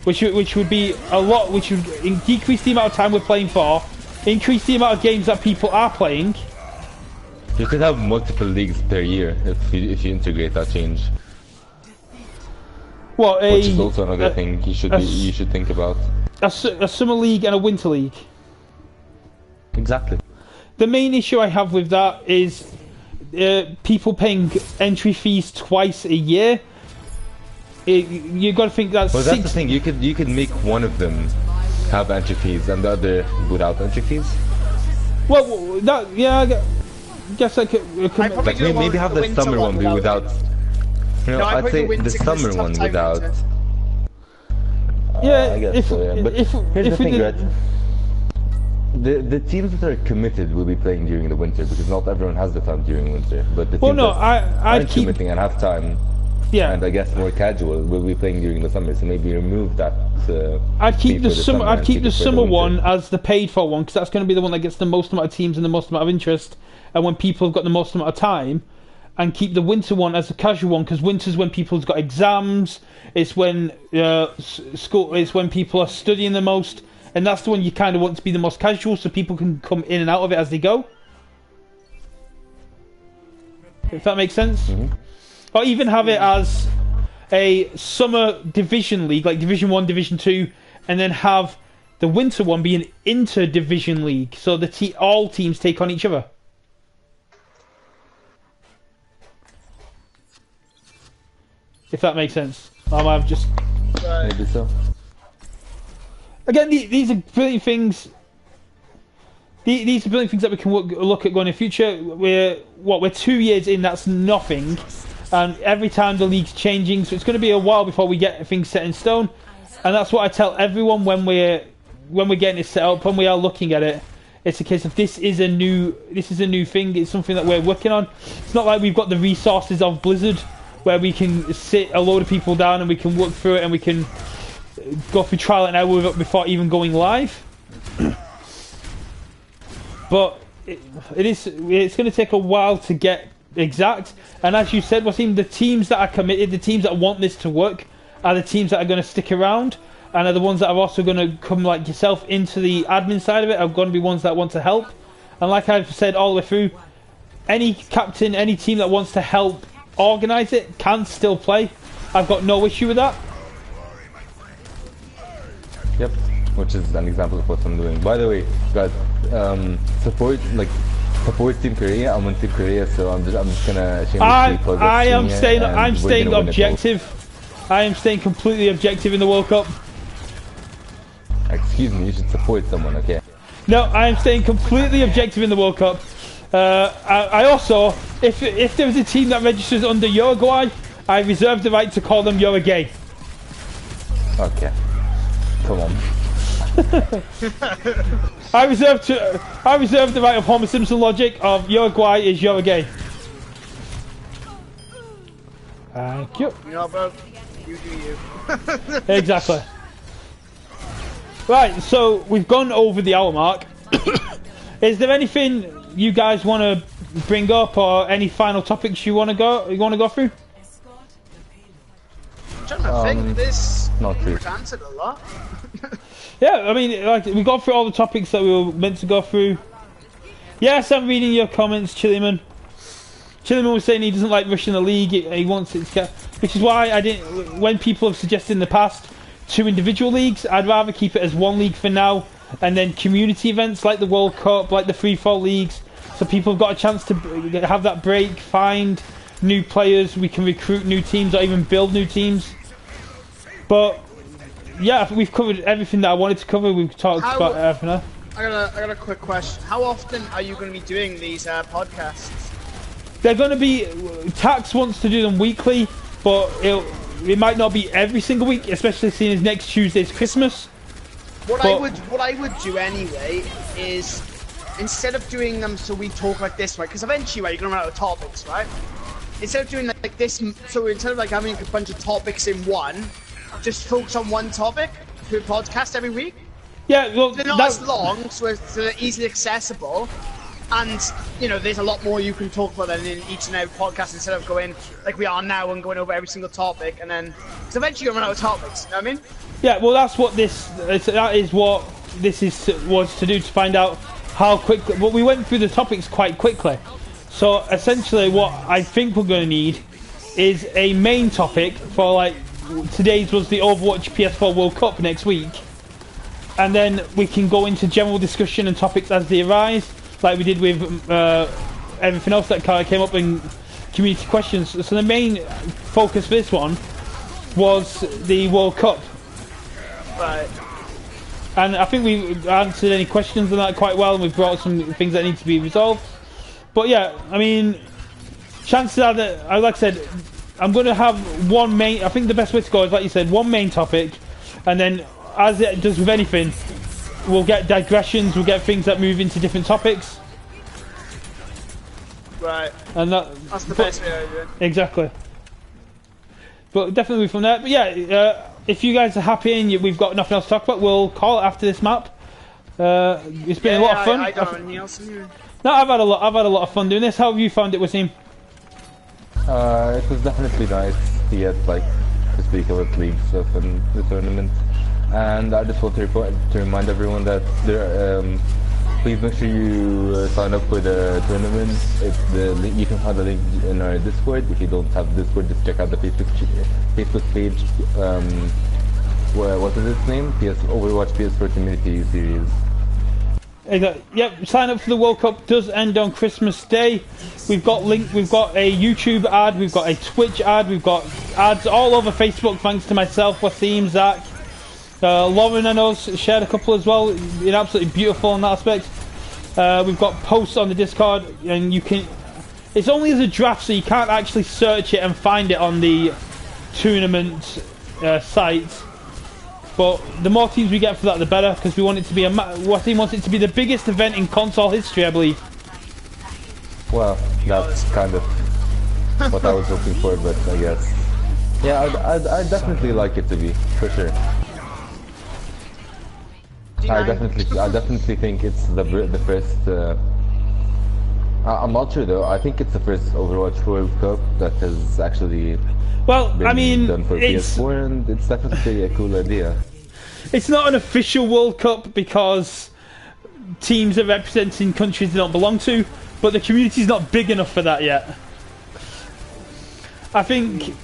Which would be a lot. Which would decrease the amount of time we're playing for, increase the amount of games that people are playing. You could have multiple leagues per year if you integrate that change. Well, which is also another thing you should think about. A summer league and a winter league. Exactly. The main issue I have with that is people paying entry fees twice a year. You got to think that's. Well, that's the thing. You could make one of them have entry fees and the other without entry fees. Well, I guess I could like maybe have the summer one be without. You know, I'd say the summer one without. Yeah, I guess so, yeah. But here's the thing, right? The teams that are committed will be playing during the winter because not everyone has the time during winter. But the teams that aren't committing and have time, and I guess more casual, will be playing during the summer. So maybe remove that. I'd keep the summer. I'd keep the summer one as the paid for one because that's going to be the one that gets the most amount of teams and the most amount of interest, and when people have got the most amount of time. And keep the winter one as a casual one because winter's when people's got exams. It's when school. It's when people are studying the most, and that's the one you kind of want to be the most casual, so people can come in and out of it as they go. If that makes sense. Mm-hmm. Or even have it as a summer division league, like Division 1, Division 2, and then have the winter one be an inter-division league, so all teams take on each other. If that makes sense. I've just... Maybe so. Again, these are brilliant things. These are brilliant things that we can look at going in the future. We're 2 years in, that's nothing. And every time the league's changing, so it's going to be a while before we get things set in stone. And that's what I tell everyone when we're getting it set up, when we are looking at it. It's a case of this is a new thing. It's something that we're working on. It's not like we've got the resources of Blizzard, where we can sit a load of people down and we can work through it and we can go through trial and error with it before even going live. But it's going to take a while to get exact. And as you said, Waseem, the teams that are committed, the teams that want this to work, are the teams that are going to stick around and are the ones that are also going to come like yourself into the admin side of it, are going to be ones that want to help. And like I've said all the way through, any captain, any team that wants to help organise it can still play. I've got no issue with that. Yep, which is an example of what I'm doing. By the way, guys, support Team Korea. I'm on Team Korea, so I'm just gonna shamelessly plug I'm staying objective. I am staying completely objective in the World Cup. Excuse me, you should support someone, okay? No, I am staying completely objective in the World Cup. I also, if there was a team that registers under Uruguay, I reserve the right to call them Uruguay. Okay. Come on. I reserve the right of Homer Simpson logic of Uruguay is Uruguay. Thank you. You know, bro, you do you. Exactly. Right, so we've gone over the hour mark. Is there anything you guys want to bring up, or any final topics you want to go through? I'm trying to think. This not really. we've answered a lot. Yeah, I mean, like, we got through all the topics that we were meant to go through. Yes, I'm reading your comments, Chiliman. Chiliman was saying he doesn't like rushing the league. He wants it to get, which is why I didn't. When people have suggested in the past 2 individual leagues, I'd rather keep it as 1 league for now, and then community events like the World Cup, like the free-fall leagues, so people have got a chance to have that break, find new players, we can recruit new teams or even build new teams. But yeah, I think we've covered everything that I wanted to cover. We've talked about everything. I got a quick question. How often are you going to be doing these podcasts? They're going to be. Tax wants to do them weekly, but it might not be every single week, especially seeing as next Tuesday's Christmas. What I would do anyway is, instead of doing them so we talk like this, right? Because eventually, right, you're gonna run out of topics, right? Instead of doing like this, so instead of like having a bunch of topics in one, just focus on one topic for a podcast every week. Yeah, well, they're not as long, so they're easily accessible, and you know, there's a lot more you can talk about than in each and every podcast. Instead of going like we are now and going over every single topic, and then because eventually you're gonna run out of topics. You know what I mean? Yeah, well, that's what that is what this was to do, to find out how quickly. Well, we went through the topics quite quickly, so essentially what I think we're going to need is a main topic for, like, today's was the Overwatch PS4 World Cup next week, and then we can go into general discussion and topics as they arise, like we did with everything else that kind of came up in community questions. So the main focus for this one was the World Cup. Right. And I think we answered any questions on that quite well, and we've brought some things that need to be resolved. But yeah, I mean, chances are that, like I said, I'm going to have one main. I think the best way to go is, like you said, one main topic, and then, as it does with anything, we'll get digressions, we'll get things that move into different topics. Right. And that's the best way to do it. Exactly. But definitely from there. But yeah, if you guys are happy and we've got nothing else to talk about, we'll call it after this map. It's been a lot of fun. I don't know anything else. No, I've had a lot of fun doing this. How have you found it, Waseem? It was definitely nice to get, like, to speak about league stuff and the tournament. And I just want to remind everyone that please make sure you sign up for the tournament. You can find the link in our Discord. If you don't have Discord, just check out the Facebook page. What is its name? Overwatch PS4 Community Series. Yep, sign up for the World Cup. Does end on Christmas Day. We've got a YouTube ad, we've got a Twitch ad, we've got ads all over Facebook, thanks to myself, Waseem, Zach. Lauren and us shared a couple as well. It's absolutely beautiful in that aspect. We've got posts on the Discord, and you can. It's only as a draft, so you can't actually search it and find it on the tournament site. But the more teams we get for that, the better, because we want it to be Waseem wants it to be the biggest event in console history, I believe. Well, that's kind of what I was hoping for, but I guess. Yeah, I'd definitely like it to be, for sure. I definitely think it's the first. I'm not sure though. I think it's the first Overwatch World Cup that has actually been done for PS4, and it's definitely a cool idea. It's not an official World Cup because teams are representing countries they don't belong to, but the community's not big enough for that yet. I think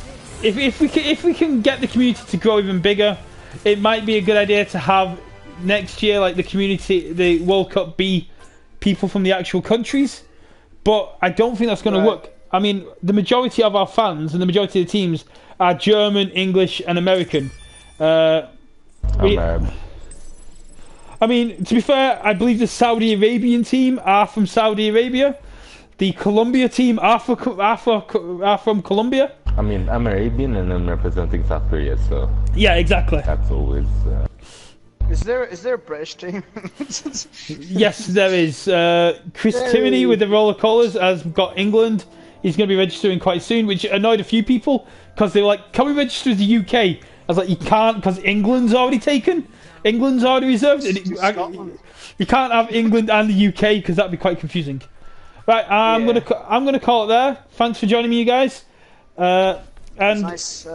if we can get the community to grow even bigger, it might be a good idea to have next year, like, the World Cup be people from the actual countries. But I don't think that's going to work. I mean, the majority of our fans and the majority of the teams are German, English, and American. I mean, to be fair, I believe the Saudi Arabian team are from Saudi Arabia. The Colombia team are from Colombia. I mean, I'm Arabian and I'm representing South Korea, so... Yeah, exactly. That's always... Is there a British team? Yes, there is. Chris Tierney with the roller collars has got England. He's going to be registering quite soon, which annoyed a few people because they were like, "Can we register as the UK?" I was like, "You can't, because England's already taken. England's already reserved. You can't have England and the UK because that'd be quite confusing." Right, I'm gonna call it there. Thanks for joining me, you guys. And nice.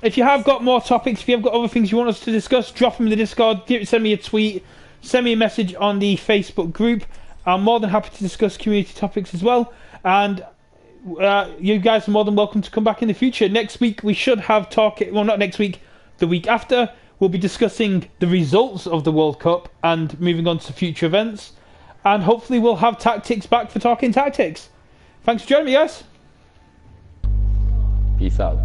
If you have got more topics, if you have got other things you want us to discuss, drop them in the Discord, send me a tweet, send me a message on the Facebook group. I'm more than happy to discuss community topics as well. And you guys are more than welcome to come back in the future. Next week we should have well, not next week, the week after, we'll be discussing the results of the World Cup and moving on to future events. And hopefully we'll have Taktikz back for talking tactics. Thanks for joining me, guys. Peace out.